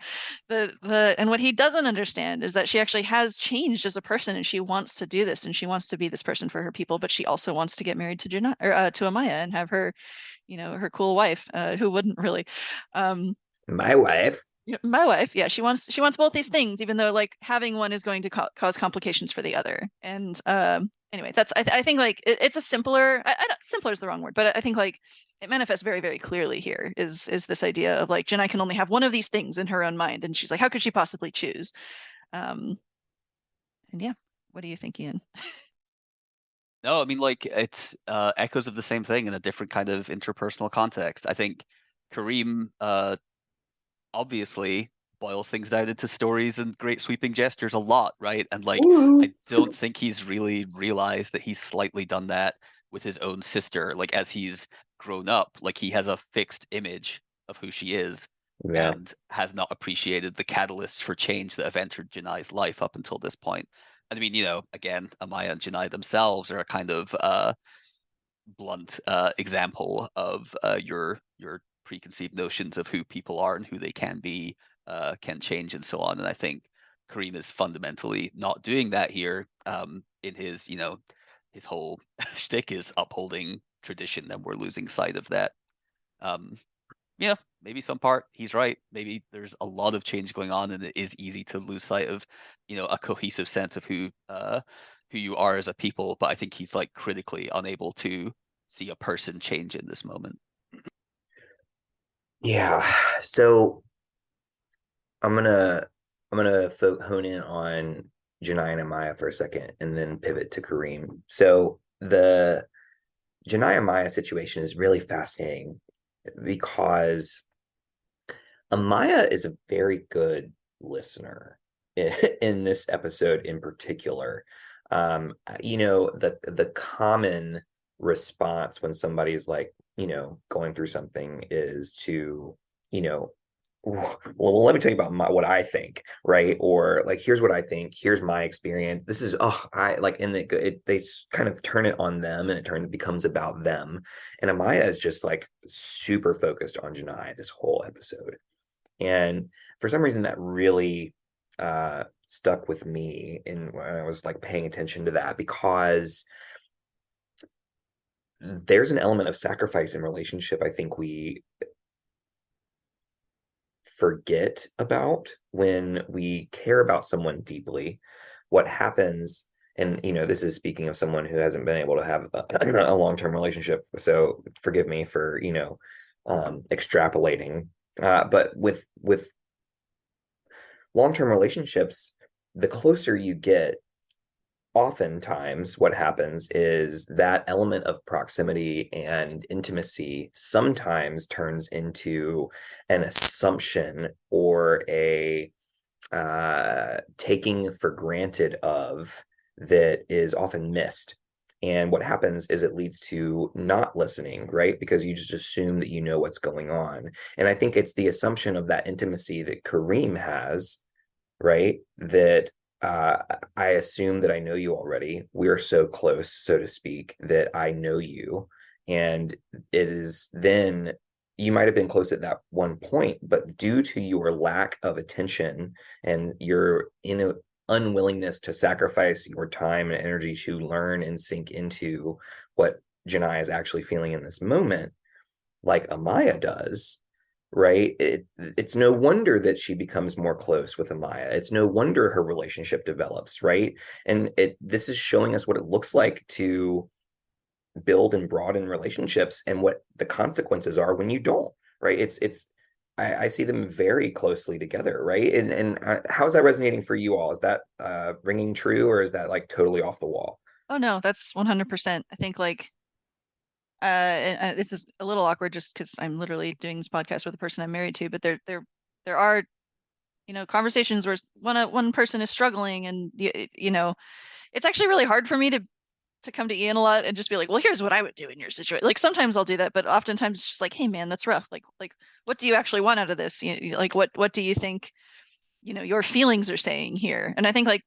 C: and what he doesn't understand is that she actually has changed as a person, and she wants to do this, and she wants to be this person for her people, but she also wants to get married to to Amaya and have her, her cool wife, who wouldn't really.
A: My wife.
C: My wife, yeah, she wants both these things, even though like having one is going to cause complications for the other. And anyway, that's I think like it's a simpler. Simpler is the wrong word, but I think like it manifests very very clearly here. Is this idea of like Janai can only have one of these things in her own mind, and she's like, how could she possibly choose? And yeah, what do you think, Iain?
B: No, I mean like it's echoes of the same thing in a different kind of interpersonal context. I think Kareem obviously boils things down into stories and great sweeping gestures a lot, right? And like I don't think he's really realized that he's slightly done that with his own sister. Like as he's grown up, like he has a fixed image of who she is and has not appreciated the catalysts for change that have entered Janai's life up until this point. And I mean, again, Amaya and Janai themselves are a kind of blunt example of your preconceived notions of who people are and who they can be, can change and so on. And I think Kareem is fundamentally not doing that here. In his, his whole shtick is upholding tradition, and we're losing sight of that. Yeah, maybe some part he's right. Maybe there's a lot of change going on, and it is easy to lose sight of, a cohesive sense of who you are as a people. But I think he's like critically unable to see a person change in this moment.
A: Yeah. So I'm gonna hone in on Janai and Amaya for a second and then pivot to Kareem. So the Janai Amaya situation is really fascinating because Amaya is a very good listener in this episode in particular. The common response when somebody's like, going through something is to, you know, well, let me tell you about what I think, right? Or like, here's what I think. Here's my experience. This is, I like, and they kind of turn it on them, and it becomes about them. And Amaya is just like super focused on Janai this whole episode. And for some reason, that really stuck with me, and when I was like paying attention to that, because there's an element of sacrifice in relationship I think we forget about when we care about someone deeply. What happens, and this is speaking of someone who hasn't been able to have a long-term relationship, so forgive me for extrapolating, but with long-term relationships, the closer you get, oftentimes what happens is that element of proximity and intimacy sometimes turns into an assumption or a taking for granted of that is often missed. And what happens is it leads to not listening, right? Because you just assume that you know what's going on. And I think it's the assumption of that intimacy that Kareem has, right? That I assume that I know you already. We're so close, so to speak, that I know you. And it is then you might have been close at that one point, but due to your lack of attention and your unwillingness to sacrifice your time and energy to learn and sink into what Janai is actually feeling in this moment, like Amaya does, right? It's no wonder that she becomes more close with Amaya. It's no wonder her relationship develops, right? And this is showing us what it looks like to build and broaden relationships and what the consequences are when you don't, right? I see them very closely together, right? And how's that resonating for you all? Is that ringing true, or is that like totally off the wall?
C: Oh no, that's 100%. I think like and this is a little awkward just because I'm literally doing this podcast with a person I'm married to, but there are conversations where one person is struggling, and it's actually really hard for me to come to Iain a lot and just be like, well, here's what I would do in your situation. Like sometimes I'll do that, but oftentimes it's just like, hey man, that's rough. Like what do you actually want out of this? Like what do you think, your feelings are saying here? And I think like,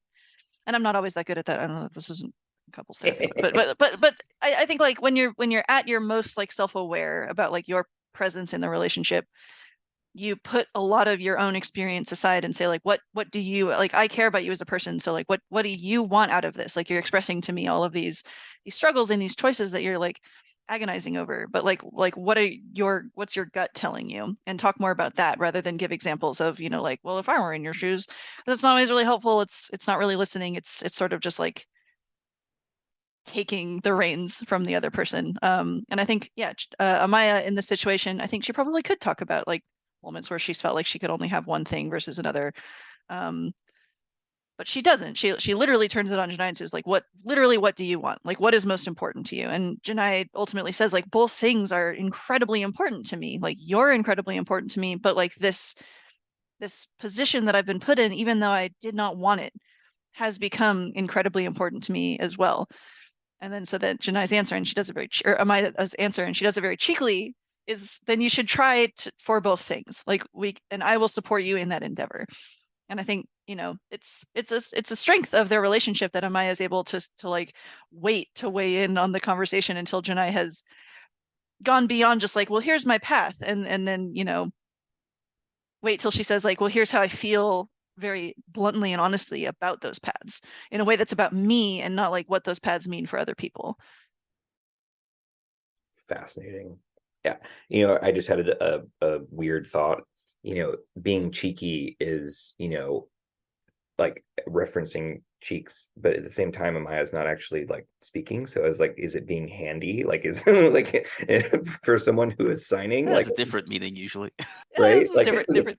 C: and I'm not always that good at that. I don't know if this isn't couples therapy, but I think like when you're at your most like self-aware about like your presence in the relationship, you put a lot of your own experience aside and say like what do you like, I care about you as a person, so like what do you want out of this? Like you're expressing to me all of these struggles and these choices that you're like agonizing over, but like what's your gut telling you? And talk more about that rather than give examples of like, well, if I were in your shoes. That's not always really helpful. It's not really listening. It's sort of just like taking the reins from the other person. And I think, yeah, Amaya in this situation, I think she probably could talk about like moments where she's felt like she could only have one thing versus another. Um, but she doesn't. She literally turns it on Janai and says like, what do you want? Like, what is most important to you? And Janai ultimately says like, both things are incredibly important to me. Like you're incredibly important to me, but like this position that I've been put in, even though I did not want it, has become incredibly important to me as well. And then so that Janai's answer, and she does it or Amaya's answer, and she does it very cheekily, is then you should try for both things. Like and I will support you in that endeavor. And I think, it's a strength of their relationship that Amaya is able to like wait to weigh in on the conversation until Janai has gone beyond just like, well, here's my path. And then, wait till she says like, well, here's how I feel very bluntly and honestly about those paths in a way that's about me and not like what those paths mean for other people.
A: Fascinating. Yeah. I just had a weird thought. Being cheeky is, like referencing cheeks, but at the same time, Amaya's not actually like speaking. So I was like, is it being handy? Like, is like for someone who is signing,
B: That
A: like,
B: has a different meaning usually.
A: right?
C: It's
A: Like,
C: different.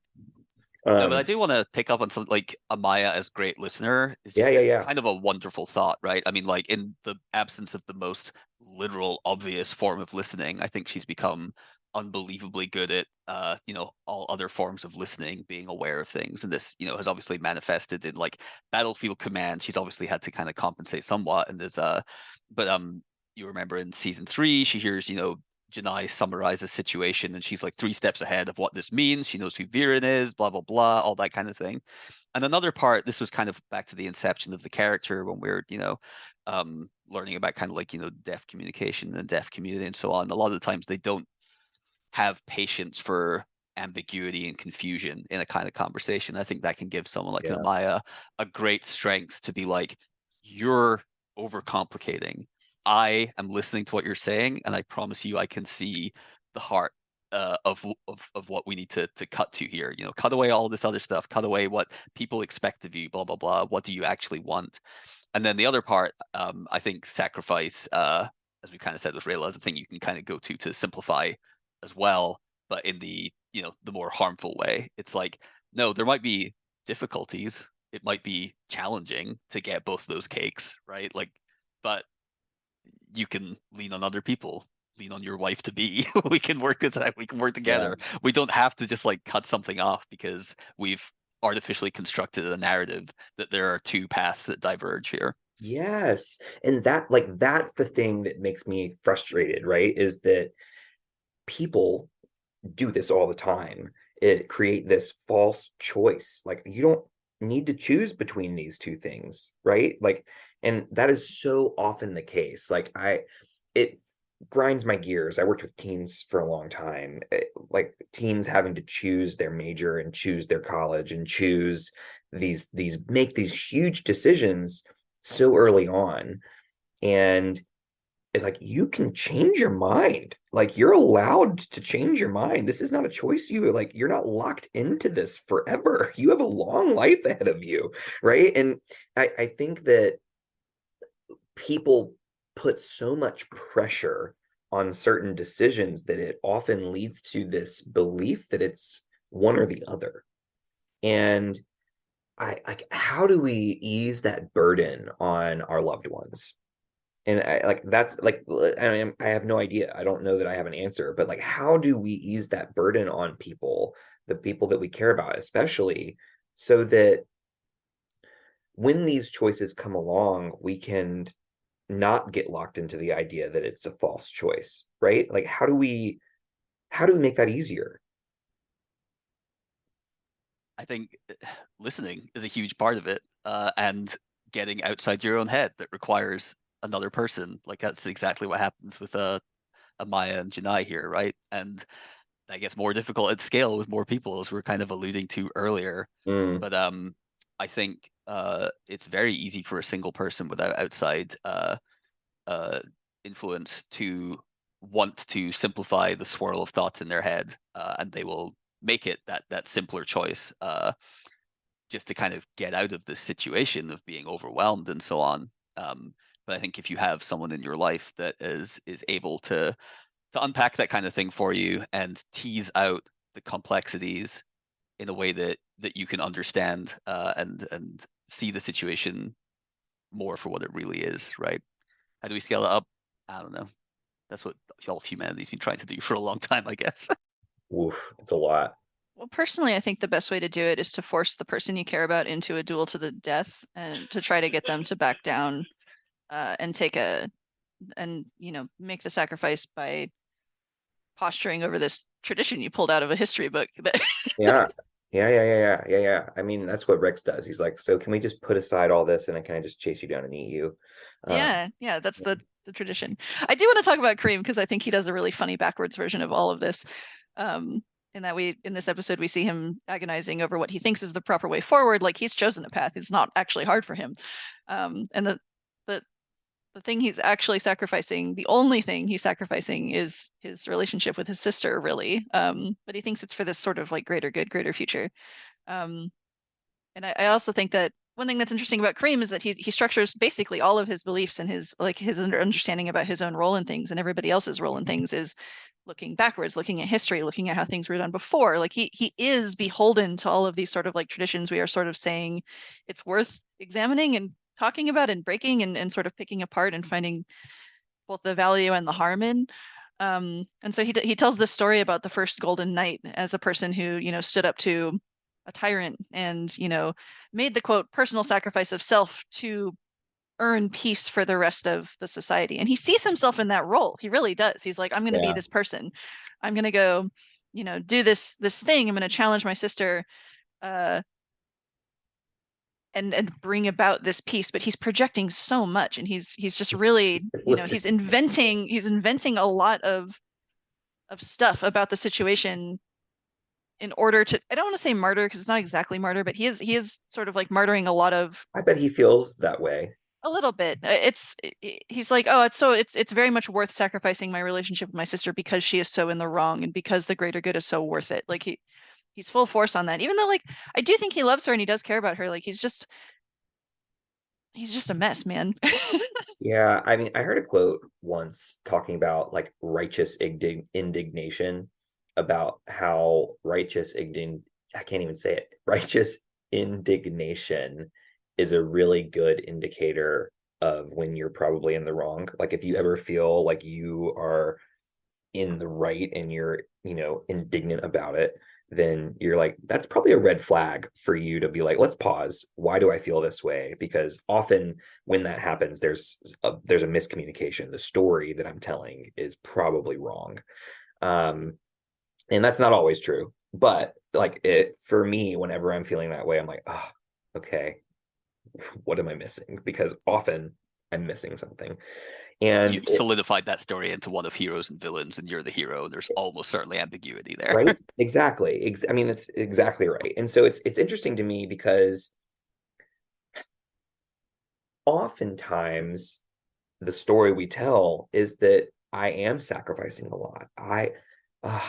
B: No, but I
A: um,
B: do want to pick up on something like Amaya as great listener is
A: yeah,
B: just
A: yeah, yeah,
B: kind of a wonderful thought, right? I mean, like in the absence of the most literal, obvious form of listening, I think she's become unbelievably good at all other forms of listening, being aware of things. And this, has obviously manifested in like battlefield command. She's obviously had to kind of compensate somewhat. And but you remember in season 3, she hears, Janai summarize a situation and she's like 3 steps ahead of what this means. She knows who Viren is, blah, blah, blah, all that kind of thing. And another part, this was kind of back to the inception of the character when we're, learning about kind of like, deaf communication and deaf community and so on. A lot of the times they don't have patience for ambiguity and confusion in a kind of conversation. I think that can give someone like
A: yeah,
B: Amaya a great strength to be like, you're overcomplicating. I am listening to what you're saying, and I promise you, I can see the heart of what we need to cut to here. Cut away all this other stuff. Cut away what people expect of you. Blah blah blah. What do you actually want? And then the other part, I think sacrifice, as we kind of said with Rayla, is a thing you can kind of go to simplify as well, but in the more harmful way. It's like, no, there might be difficulties. It might be challenging to get both of those cakes, right? Like, but you can lean on other people, lean on your wife to be. We can work this out. We can work together.
A: yeah.
B: We don't have to just like cut something off because we've artificially constructed a narrative that there are 2 paths that diverge here.
A: Yes. And that's the thing that makes me frustrated, right? Is that people do this all the time. It create this false choice. Like you don't need to choose between these 2 things, right? Like, and that is so often the case. Like it grinds my gears. I worked with teens for a long time. Like teens having to choose their major and choose their college and choose make these huge decisions so early on. And it's like you can change your mind. Like you're allowed to change your mind. This is not a choice. You're not locked into this forever. You have a long life ahead of you, right? And I think that people put so much pressure on certain decisions that it often leads to this belief that it's one or the other. And I like, how do we ease that burden on our loved ones? And I have no idea. I don't know that I have an answer, but like, how do we ease that burden on people, the people that we care about, especially so that when these choices come along, we can not get locked into the idea that it's a false choice, right? Like, how do we make that easier?
B: I think listening is a huge part of it, and getting outside your own head that requires another person. Like that's exactly what happens with Amaya and Janai here, right? And that gets more difficult at scale with more people, as we are kind of alluding to earlier.
A: Mm,
B: But I think it's very easy for a single person without outside uh, influence to want to simplify the swirl of thoughts in their head, and they will make it that simpler choice, just to kind of get out of this situation of being overwhelmed and so on. But I think if you have someone in your life that is able to unpack that kind of thing for you and tease out the complexities in a way that you can understand, and see the situation more for what it really is, right? How do we scale it up? I don't know. That's what all of humanity's been trying to do for a long time, I guess.
A: Oof, it's a lot.
C: Well, personally, I think the best way to do it is to force the person you care about into a duel to the death and to try to get them to back down, and make the sacrifice by posturing over this tradition you pulled out of a history book.
A: Yeah. Yeah. I mean, that's what Rex does. He's like, so can we just put aside all this and can I just chase you down and eat you?
C: Yeah, that's the tradition. I do want to talk about Kareem because I think he does a really funny backwards version of all of this. In that in this episode we see him agonizing over what he thinks is the proper way forward. Like he's chosen a path. It's not actually hard for him. And the thing he's actually sacrificing, the only thing he's sacrificing is his relationship with his sister, really. But he thinks it's for this sort of like greater good, greater future. And I also think that one thing that's interesting about Kareem is that he structures basically all of his beliefs and his understanding about his own role in things and everybody else's role in things is looking backwards, looking at history, looking at how things were done before. Like he is beholden to all of these sort of like traditions we are sort of saying it's worth examining and talking about and breaking and sort of picking apart and finding both the value and the harm in. And so he tells this story about the first Golden Knight as a person who, stood up to a tyrant and, made the quote personal sacrifice of self to earn peace for the rest of the society. And he sees himself in that role. He really does. He's like, I'm going to be this person. I'm going to go, do this thing. I'm going to challenge my sister and bring about this peace. But he's projecting so much, and he's just really, he's inventing a lot of stuff about the situation in order to, I don't want to say martyr because it's not exactly martyr, but he is sort of like martyring a lot of.
A: I bet he feels that way.
C: A little bit. He's like, oh, it's very much worth sacrificing my relationship with my sister because she is so in the wrong and because the greater good is so worth it. Like he's full force on that. Even though like I do think he loves her and he does care about her. Like he's just a mess, man.
A: Yeah, I mean, I heard a quote once talking about like righteous indignation, about how I can't even say it. Righteous indignation is a really good indicator of when you're probably in the wrong. Like if you ever feel like you are in the right and you're, indignant about it, then you're like, that's probably a red flag for you to be like, let's pause. Why do I feel this way? Because often when that happens, there's a miscommunication. The story that I'm telling is probably wrong. And that's not always true. But like for me, whenever I'm feeling that way, I'm like, oh, okay, what am I missing? Because often I'm missing something. And
B: you've solidified that story into one of heroes and villains, and you're the hero. And there's almost certainly ambiguity there.
A: Right? Exactly. I mean, that's exactly right. And so it's interesting to me because oftentimes the story we tell is that I am sacrificing a lot. I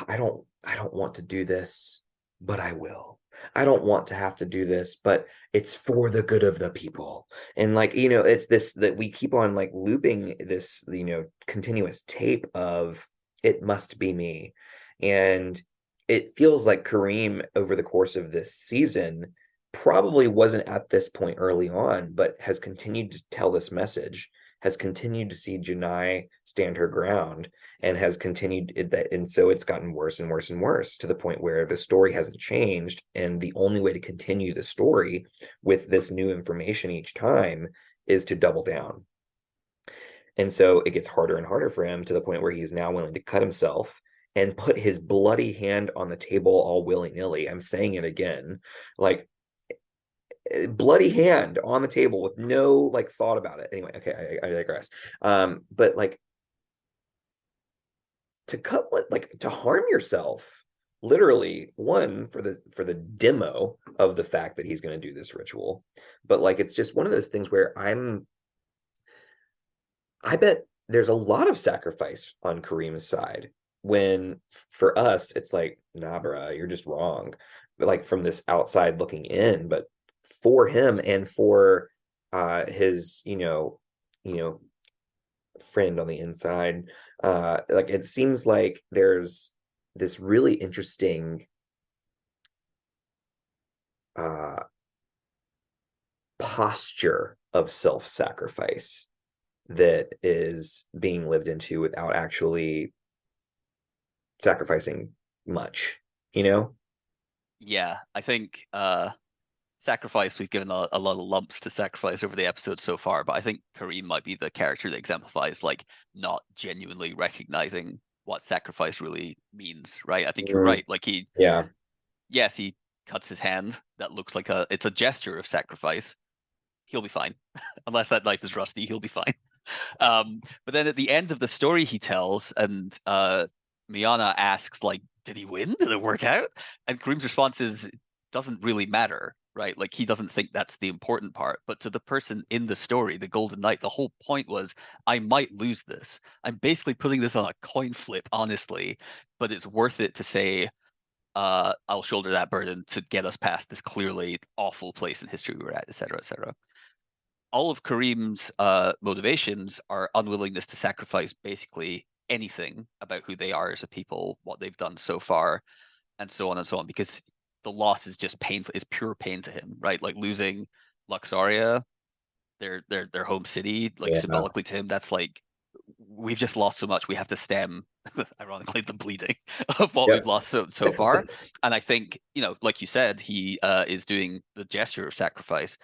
A: don't want to do this, but I will. I don't want to have to do this, but it's for the good of the people. And like, it's this that we keep on like looping this, continuous tape of it must be me. And it feels like Kareem over the course of this season probably wasn't at this point early on, but has continued to tell this message, has continued to see Janai stand her ground, and has continued that. And so it's gotten worse and worse and worse to the point where the story hasn't changed. And the only way to continue the story with this new information each time is to double down. And so it gets harder and harder for him to the point where he's now willing to cut himself and put his bloody hand on the table all willy-nilly. I'm saying it again, like bloody hand on the table with no like thought about it. Anyway, okay, I digress. But like to harm yourself, literally, one for the demo of the fact that he's going to do this ritual, but like it's just one of those things where I bet there's a lot of sacrifice on Kareem's side, when for us it's like, nah, bruh, you're just wrong. But like from this outside looking in, but for him and for his friend on the inside, like it seems like there's this really interesting posture of self-sacrifice that is being lived into without actually sacrificing much,
B: Yeah, I think sacrifice, we've given a lot of lumps to sacrifice over the episode so far, but I think Kareem might be the character that exemplifies like not genuinely recognizing what sacrifice really means, right? I think you're right. Like yes, he cuts his hand. That looks like it's a gesture of sacrifice. He'll be fine. Unless that knife is rusty, he'll be fine. But then at the end of the story he tells, and Miana asks, like, did he win? Did it work out? And Kareem's response is, it doesn't really matter, right? Like, he doesn't think that's the important part. But to the person in the story, the Golden Knight, the whole point was, I might lose this. I'm basically putting this on a coin flip, honestly, but it's worth it to say, I'll shoulder that burden to get us past this clearly awful place in history we're at, et cetera, et cetera. All of Kareem's motivations are unwillingness to sacrifice basically anything about who they are as a people, what they've done so far, and so on and so on, because the loss is just painful, is pure pain to him, right? Like losing Luxaria, their home city, like
A: Yeah.
B: symbolically to him, that's like, we've just lost so much. We have to stem, ironically, the bleeding of what we've lost so far. And I think, like you said, he is doing the gesture of sacrifice,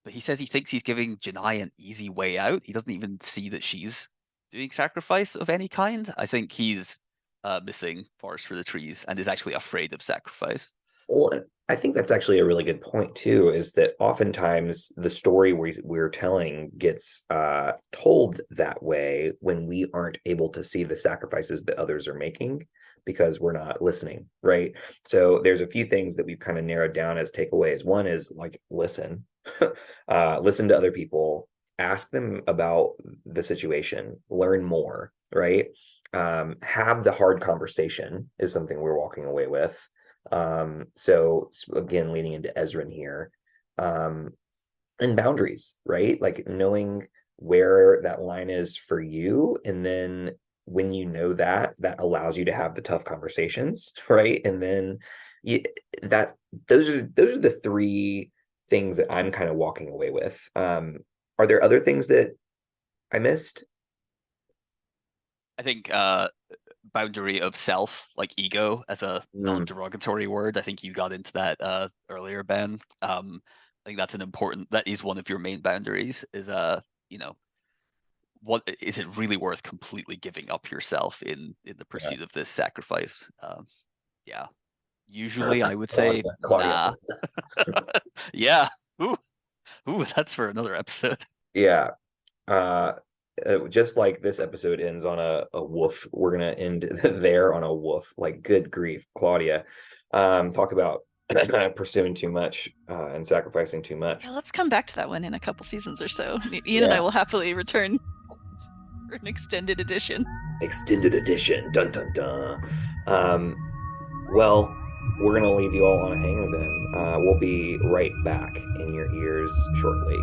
B: but he says he thinks he's giving Janai an easy way out. He doesn't even see that she's doing sacrifice of any kind. I think he's missing forest for the trees and is actually afraid of sacrifice.
A: Well, I think that's actually a really good point too, is that oftentimes the story we're telling gets told that way when we aren't able to see the sacrifices that others are making because we're not listening, right? So there's a few things that we've kind of narrowed down as takeaways. One is like, listen, listen to other people, ask them about the situation, learn more, right? Have the hard conversation is something we're walking away with. So again, leaning into Ezrin here, and boundaries, right? Like knowing where that line is for you. And then when you know that, that allows you to have the tough conversations, right? And then that those are the three things that I'm kind of walking away with. Are there other things that I missed?
B: I think boundary of self, like ego, as a non-derogatory word. I think you got into that earlier, Ben. I think that's that is one of your main boundaries, is what is it really worth completely giving up yourself in the pursuit of this sacrifice? Yeah. Usually I would say
A: Claudia.
B: nah. Yeah. Ooh, that's for another episode.
A: Yeah. Just like this episode ends on a woof, we're gonna end there on a woof. Like, good grief, Claudia. Talk about pursuing too much and sacrificing too much.
C: Yeah, let's come back to that one in a couple seasons or so. Iain and I will happily return for an extended edition.
A: Extended edition, dun dun dun. Well, we're gonna leave you all on a hanger then. We'll be right back in your ears shortly.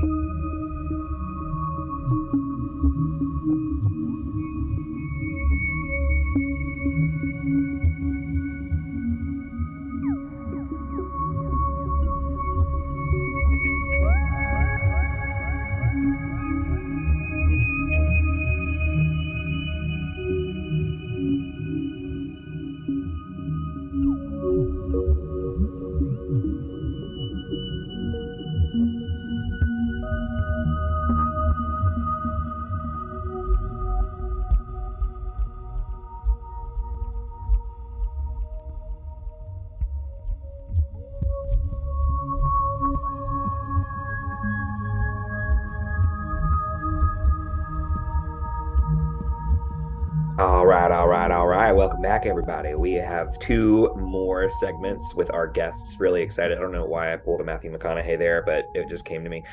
A: All right, all right, all right. Welcome back, everybody. We have two more segments with our guests. Really excited. I don't know why I pulled a Matthew McConaughey there, but it just came to me.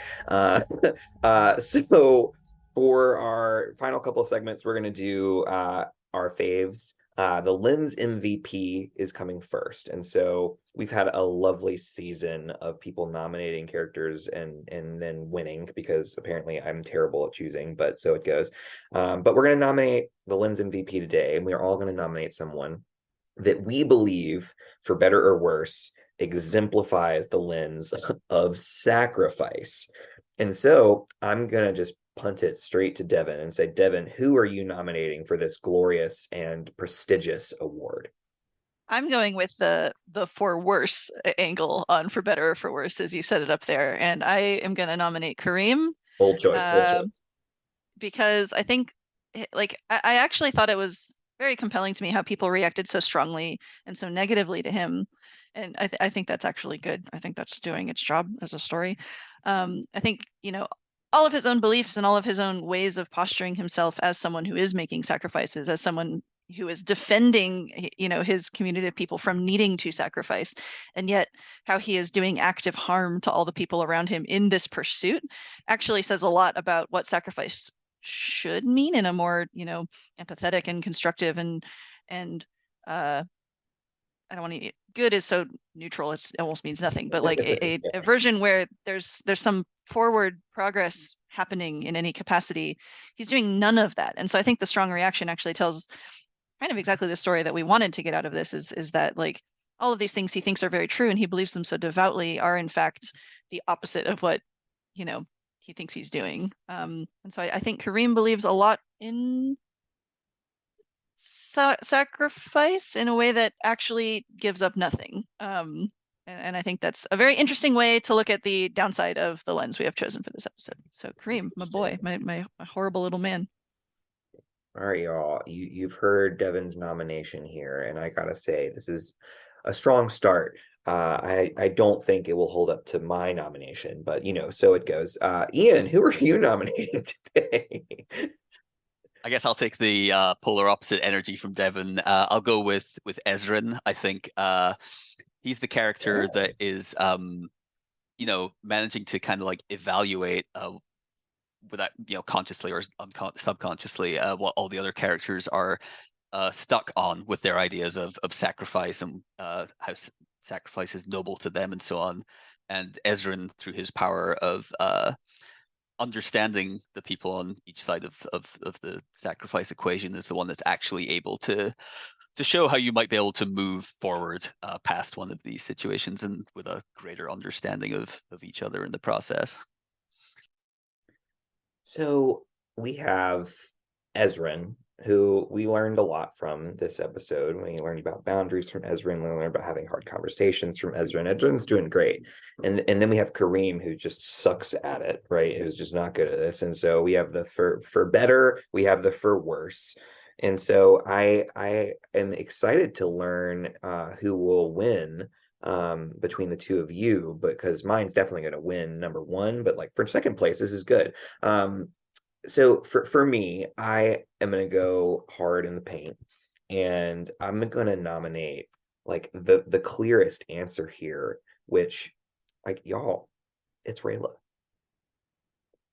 A: So for our final couple of segments, we're going to do our faves. The Lens MVP is coming first. And so we've had a lovely season of people nominating characters and then winning, because apparently I'm terrible at choosing, but so it goes. But we're going to nominate the Lens MVP today, and we're all going to nominate someone that we believe, for better or worse, exemplifies the lens of sacrifice. And so I'm going to just punt it straight to Devon and say, Devon, who are you nominating for this glorious and prestigious award?
C: I'm going with the for worse angle on for better or for worse, as you set it up there. And I am going to nominate Kareem.
A: Bold choice, bold choice.
C: Because I think, like, I actually thought it was very compelling to me how people reacted so strongly and so negatively to him. And I think that's actually good. I think that's doing its job as a story. I think, all of his own beliefs and all of his own ways of posturing himself as someone who is making sacrifices, as someone who is defending, his community of people from needing to sacrifice, and yet how he is doing active harm to all the people around him in this pursuit actually says a lot about what sacrifice should mean in a more, empathetic and constructive and I don't want to good is so neutral, it almost means nothing. But like a version where there's some forward progress happening in any capacity, he's doing none of that. And so I think the strong reaction actually tells kind of exactly the story that we wanted to get out of this, is that like all of these things he thinks are very true and he believes them so devoutly are in fact the opposite of what, you know, he thinks he's doing. And so I think Kareem believes a lot in sacrifice in a way that actually gives up nothing. And I think that's a very interesting way to look at the downside of the lens we have chosen for this episode. So Kareem, my boy, my horrible little man.
A: All right, y'all. You've heard Devon's nomination here, and I gotta say, this is a strong start. I don't think it will hold up to my nomination, but you know, so it goes. Iain, who are you nominating today?
B: I guess I'll take the polar opposite energy from Devon. I'll go with Ezrin. I think he's the character that is, you know, managing to kind of like evaluate without, you know, consciously or subconsciously what all the other characters are stuck on with their ideas of sacrifice and how sacrifice is noble to them and so on. And Ezrin, through his power of understanding the people on each side of the sacrifice equation, is the one that's actually able to show how you might be able to move forward past one of these situations and with a greater understanding of each other in the process.
A: So we have Ezrin, who we learned a lot from this episode. We learned about boundaries from Ezrin, we learned about having hard conversations from Ezrin. Ezrin's doing great. And then we have Kareem, who just sucks at it, right? Who's just not good at this. And so we have the for better, we have the for worse. And so I am excited to learn who will win between the two of you, because mine's definitely going to win number one, but like for second place, this is good. So for me, I am going to go hard in the paint, and I'm going to nominate like the clearest answer here, which, like, y'all, it's Rayla,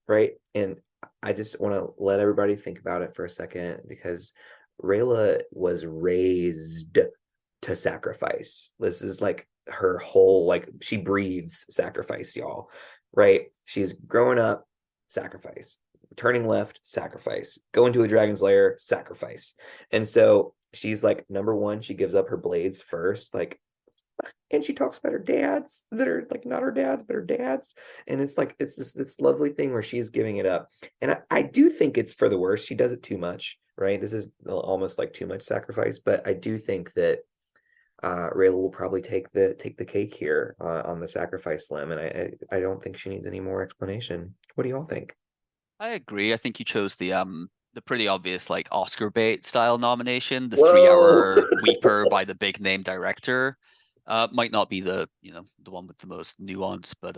A: right? And I just want to let everybody think about it for a second, because Rayla was raised to sacrifice. This is like her whole, like, she breathes sacrifice, y'all, right? She's growing up, sacrifice, turning left, sacrifice, going to a dragon's lair, sacrifice. And so she's like, number one, she gives up her blades first, like, and she talks about her dads that are like not her dads but her dads, and it's like it's this lovely thing where she's giving it up. And I do think it's for the worst. She does it too much, right? This is almost like too much sacrifice, but I do think that Rayla will probably take the cake here on the sacrifice limb, and I don't think she needs any more explanation. What do y'all think?
B: I agree. I think you chose the pretty obvious like Oscar bait style nomination, the
A: Whoa.
B: 3 hour weeper by the big name director. Might not be the, you know, the one with the most nuance, but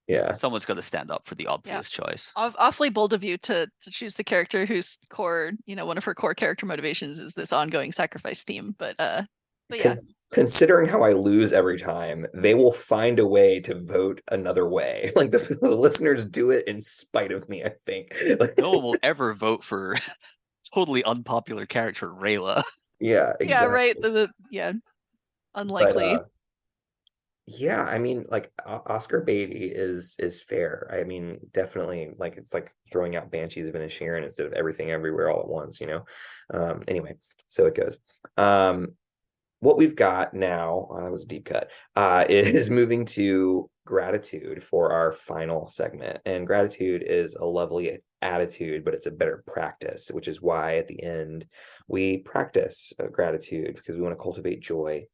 A: Yeah,
B: someone's got to stand up for the obvious choice.
C: Awfully bold of you to choose the character whose core, you know, one of her core character motivations is this ongoing sacrifice theme. But yeah.
A: Considering how I lose every time, they will find a way to vote another way. Like the listeners do it in spite of me, I think.
B: No one will ever vote for totally unpopular character Rayla.
A: Yeah, exactly.
C: Yeah, right. Yeah, unlikely.
A: But, yeah, I mean, like Oscar Beatty is fair. I mean, definitely, like, it's like throwing out Banshees of Inisherin instead of Everything Everywhere All at Once, you know. Anyway, so it goes. What we've got now, that was a deep cut, is moving to gratitude for our final segment. And gratitude is a lovely attitude, but it's a better practice, which is why at the end we practice gratitude, because we want to cultivate joy,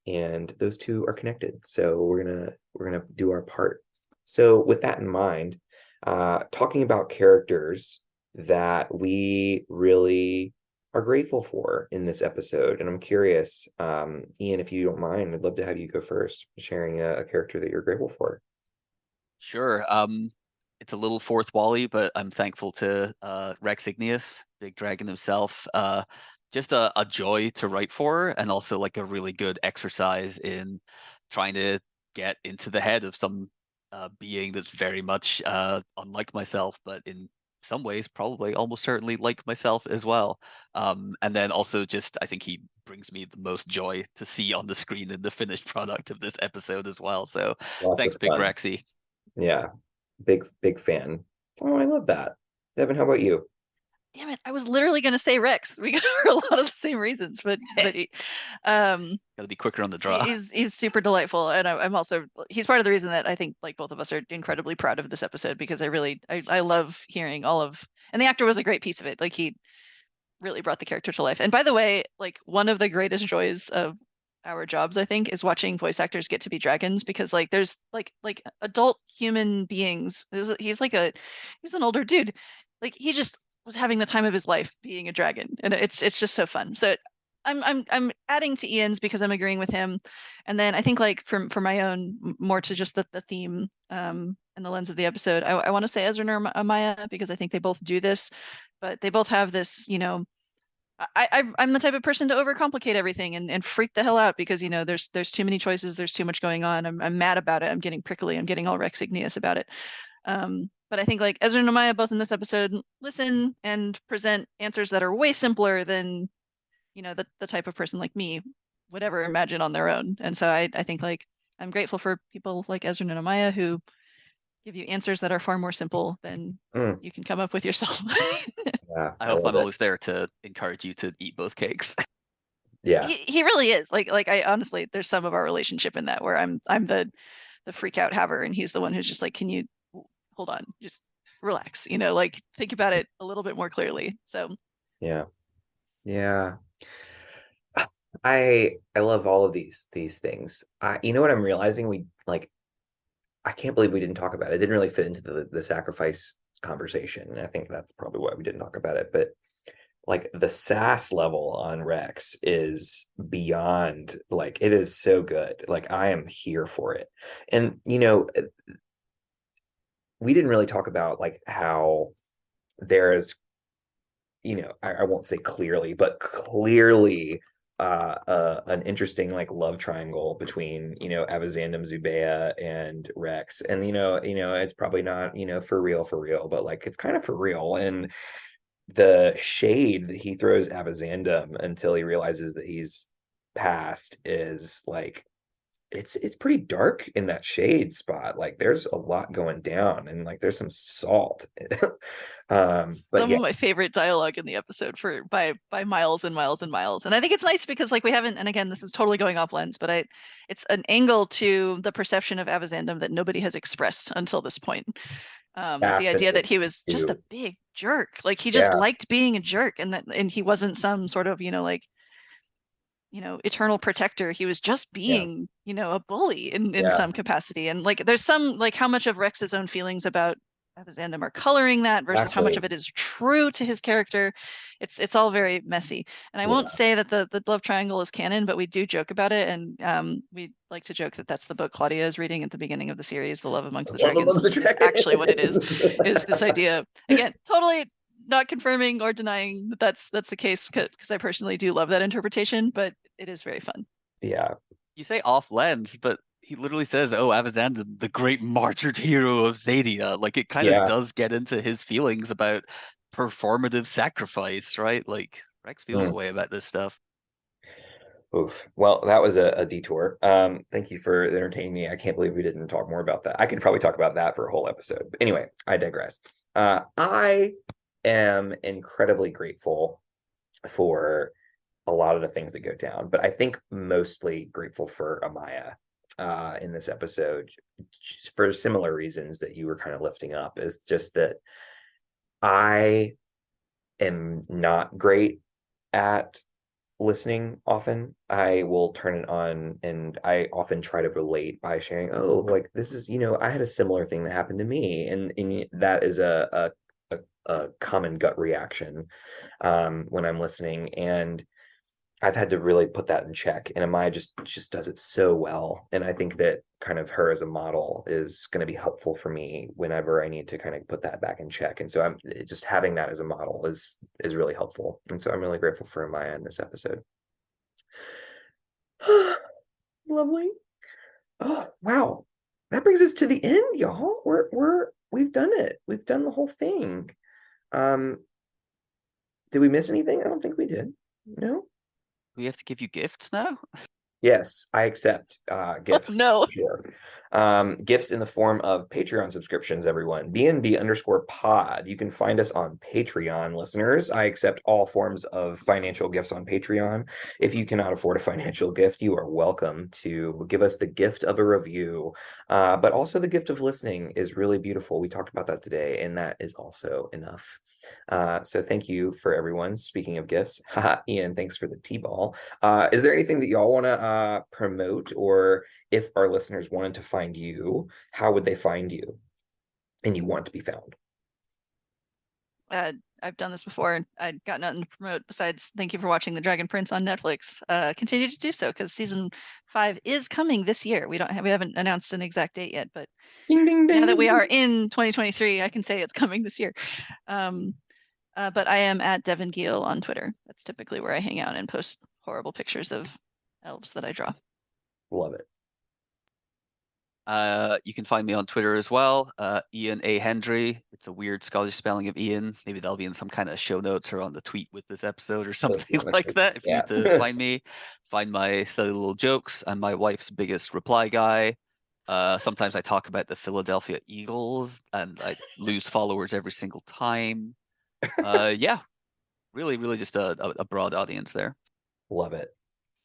A: and those two are connected. So we're gonna do our part. So with that in mind, talking about characters that we really are grateful for in this episode. And I'm curious, Iain, if you don't mind, I'd love to have you go first, sharing a character that you're grateful for.
B: Sure. It's a little fourth wally, but I'm thankful to Rex Igneous, big dragon himself. Just a joy to write for, and also like a really good exercise in trying to get into the head of some being that's very much unlike myself, but in some ways probably almost certainly like myself as well. And then also just I think he brings me the most joy to see on the screen in the finished product of this episode as well. So
A: Lots
B: thanks,
A: of
B: Big
A: fun.
B: Rexy.
A: Yeah, big fan. Oh, I love that. Devon, how about you?
C: Damn it, I was literally going to say Rex. We got for a lot of the same reasons, but
B: Gotta be quicker on the draw.
C: he's super delightful, and I'm also he's part of the reason that I think like both of us are incredibly proud of this episode, because I love hearing all of, and the actor was a great piece of it. Like he really brought the character to life. And by the way, like one of the greatest joys of our jobs, I think, is watching voice actors get to be dragons, because like there's like adult human beings. He's an older dude. Like he just was having the time of his life being a dragon, and it's just so fun. So I'm adding to Ian's because I'm agreeing with him, and then I think like for my own more to just the theme and the lens of the episode, I want to say Ezra and Amaya, because I think they both do this, but they both have this, I'm the type of person to overcomplicate everything and freak the hell out because there's too many choices, there's too much going on. I'm mad about it. I'm getting prickly. I'm getting all Rex Igneous about it. But I think like Ezra and Amaya both in this episode listen and present answers that are way simpler than the type of person like me would ever imagine on their own. And so I think like I'm grateful for people like Ezra and Amaya who give you answers that are far more simple than you can come up with yourself.
A: Yeah,
B: I hope
A: love
B: I'm
A: it.
B: always there to encourage you to eat both cakes.
A: Yeah,
C: He really is. Like I honestly, there's some of our relationship in that where I'm the freak out haver and he's the one who's just like, can you hold on, just relax, like think about it a little bit more clearly. So
A: yeah, yeah. I love all of these things. You know what I'm realizing? We like I can't believe we didn't talk about it. It didn't really fit into the sacrifice conversation. And I think that's probably why we didn't talk about it. But like the sass level on Rex is beyond, like it is so good. Like I am here for it. And we didn't really talk about like how there's, I won't say clearly, but clearly an interesting like love triangle between Avazandum, Zubea, and Rex. And it's probably not for real, but like it's kind of for real. And the shade that he throws Avazandum until he realizes that he's passed is like it's pretty dark in that shade spot. Like there's a lot going down and like there's some salt. But
C: some
A: yeah,
C: of my favorite dialogue in the episode by miles and miles and miles. And I think it's nice because like we haven't, and again, this is totally going off lens, but it's an angle to the perception of Avazandum that nobody has expressed until this point. The idea that
A: fascinating
C: he was just a
A: too.
C: big jerk, like he just
A: Yeah,
C: liked being a jerk, and he wasn't some sort of eternal protector. He was just
A: yeah,
C: being a bully in
A: yeah,
C: some capacity. And like there's some like how much of Rex's own feelings about Avazandum are coloring that versus how much
A: exactly.
C: of it is true to his character. It's all very messy. And I won't
A: Yeah.
C: say that the love triangle is canon, but we do joke about it, and we like to joke that that's the book Claudia is reading at the beginning of the series, The Love Amongst the
A: Love
C: Dragons,
A: amongst the
C: is actually what it
A: dragons.
C: is this idea. Again, totally not confirming or denying that that's the case, because I personally do love that interpretation, but it is very fun.
A: Yeah,
B: You say off lens, but he literally says, "Oh, Avazandum, the great martyred hero of Zadia." Like it kind of
A: yeah.
B: does get into his feelings about performative sacrifice, right? Like Rex feels a
A: Mm.
B: way about this stuff.
A: Oof. Well, that was a detour. Thank you for entertaining me. I can't believe we didn't talk more about that. I could probably talk about that for a whole episode. But anyway, I digress. I am incredibly grateful for a lot of the things that go down, but I think mostly grateful for Amaya in this episode for similar reasons that you were kind of lifting up. Is just that I am not great at listening often. I will turn it on and I often try to relate by sharing, oh, like this is, I had a similar thing that happened to me. And that is a common gut reaction when I'm listening. And I've had to really put that in check. And Amaya just does it so well. And I think that kind of her as a model is going to be helpful for me whenever I need to kind of put that back in check. And so I'm just having that as a model is really helpful. And so I'm really grateful for Amaya in this episode. Lovely. Oh, wow. That brings us to the end, y'all. We've done it. We've done the whole thing. Did we miss anything? I don't think we did. No?
B: We have to give you gifts now?
A: Yes, I accept gifts.
C: No.
A: Sure. Gifts in the form of Patreon subscriptions, everyone. BNB_pod. You can find us on Patreon, listeners. I accept all forms of financial gifts on Patreon. If you cannot afford a financial gift, you are welcome to give us the gift of a review. But also the gift of listening is really beautiful. We talked about that today, and that is also enough. So thank you for everyone. Speaking of gifts, Iain, thanks for the T-ball. Is there anything that y'all want to promote, or if our listeners wanted to find you, how would they find you and you want to be found?
C: I've done this before, and I got nothing to promote besides thank you for watching The Dragon Prince on Netflix. Continue to do so because season 5 is coming this year. We haven't announced an exact date yet, but
A: Ding, ding, ding.
C: now that we are in 2023, I can say it's coming this year. But I am at Devon Giehl on Twitter. That's typically where I hang out and post horrible pictures of elves that I draw.
A: Love it.
B: You can find me on Twitter as well, Iain A. Hendry. It's a weird Scottish spelling of Ian. Maybe that'll be in some kind of show notes or on the tweet with this episode or something like that. If you need to find me, find my silly little jokes. I'm my wife's biggest reply guy. Sometimes I talk about the Philadelphia Eagles and I lose followers every single time. Yeah, really just a broad audience there.
A: Love it.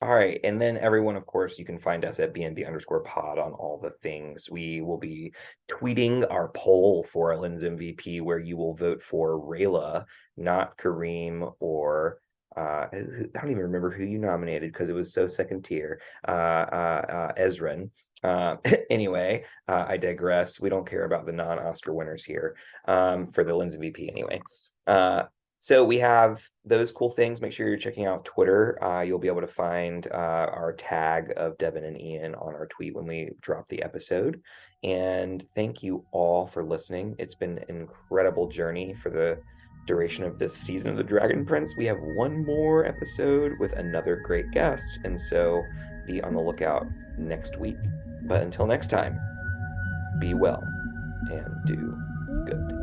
A: All right. And then everyone, of course, you can find us at BNB_pod on all the things. We will be tweeting our poll for Ellen's MVP, where you will vote for Rayla, not Kareem or I don't even remember who you nominated because it was so second tier. Ezrin. Anyway, I digress. We don't care about the non-Oscar winners here for the Ellen's MVP anyway. So we have those cool things. Make sure you're checking out Twitter. You'll be able to find our tag of Devon and Iain on our tweet when we drop the episode. And thank you all for listening. It's been an incredible journey for the duration of this season of The Dragon Prince. We have one more episode with another great guest. And so be on the lookout next week. But until next time, be well and do good.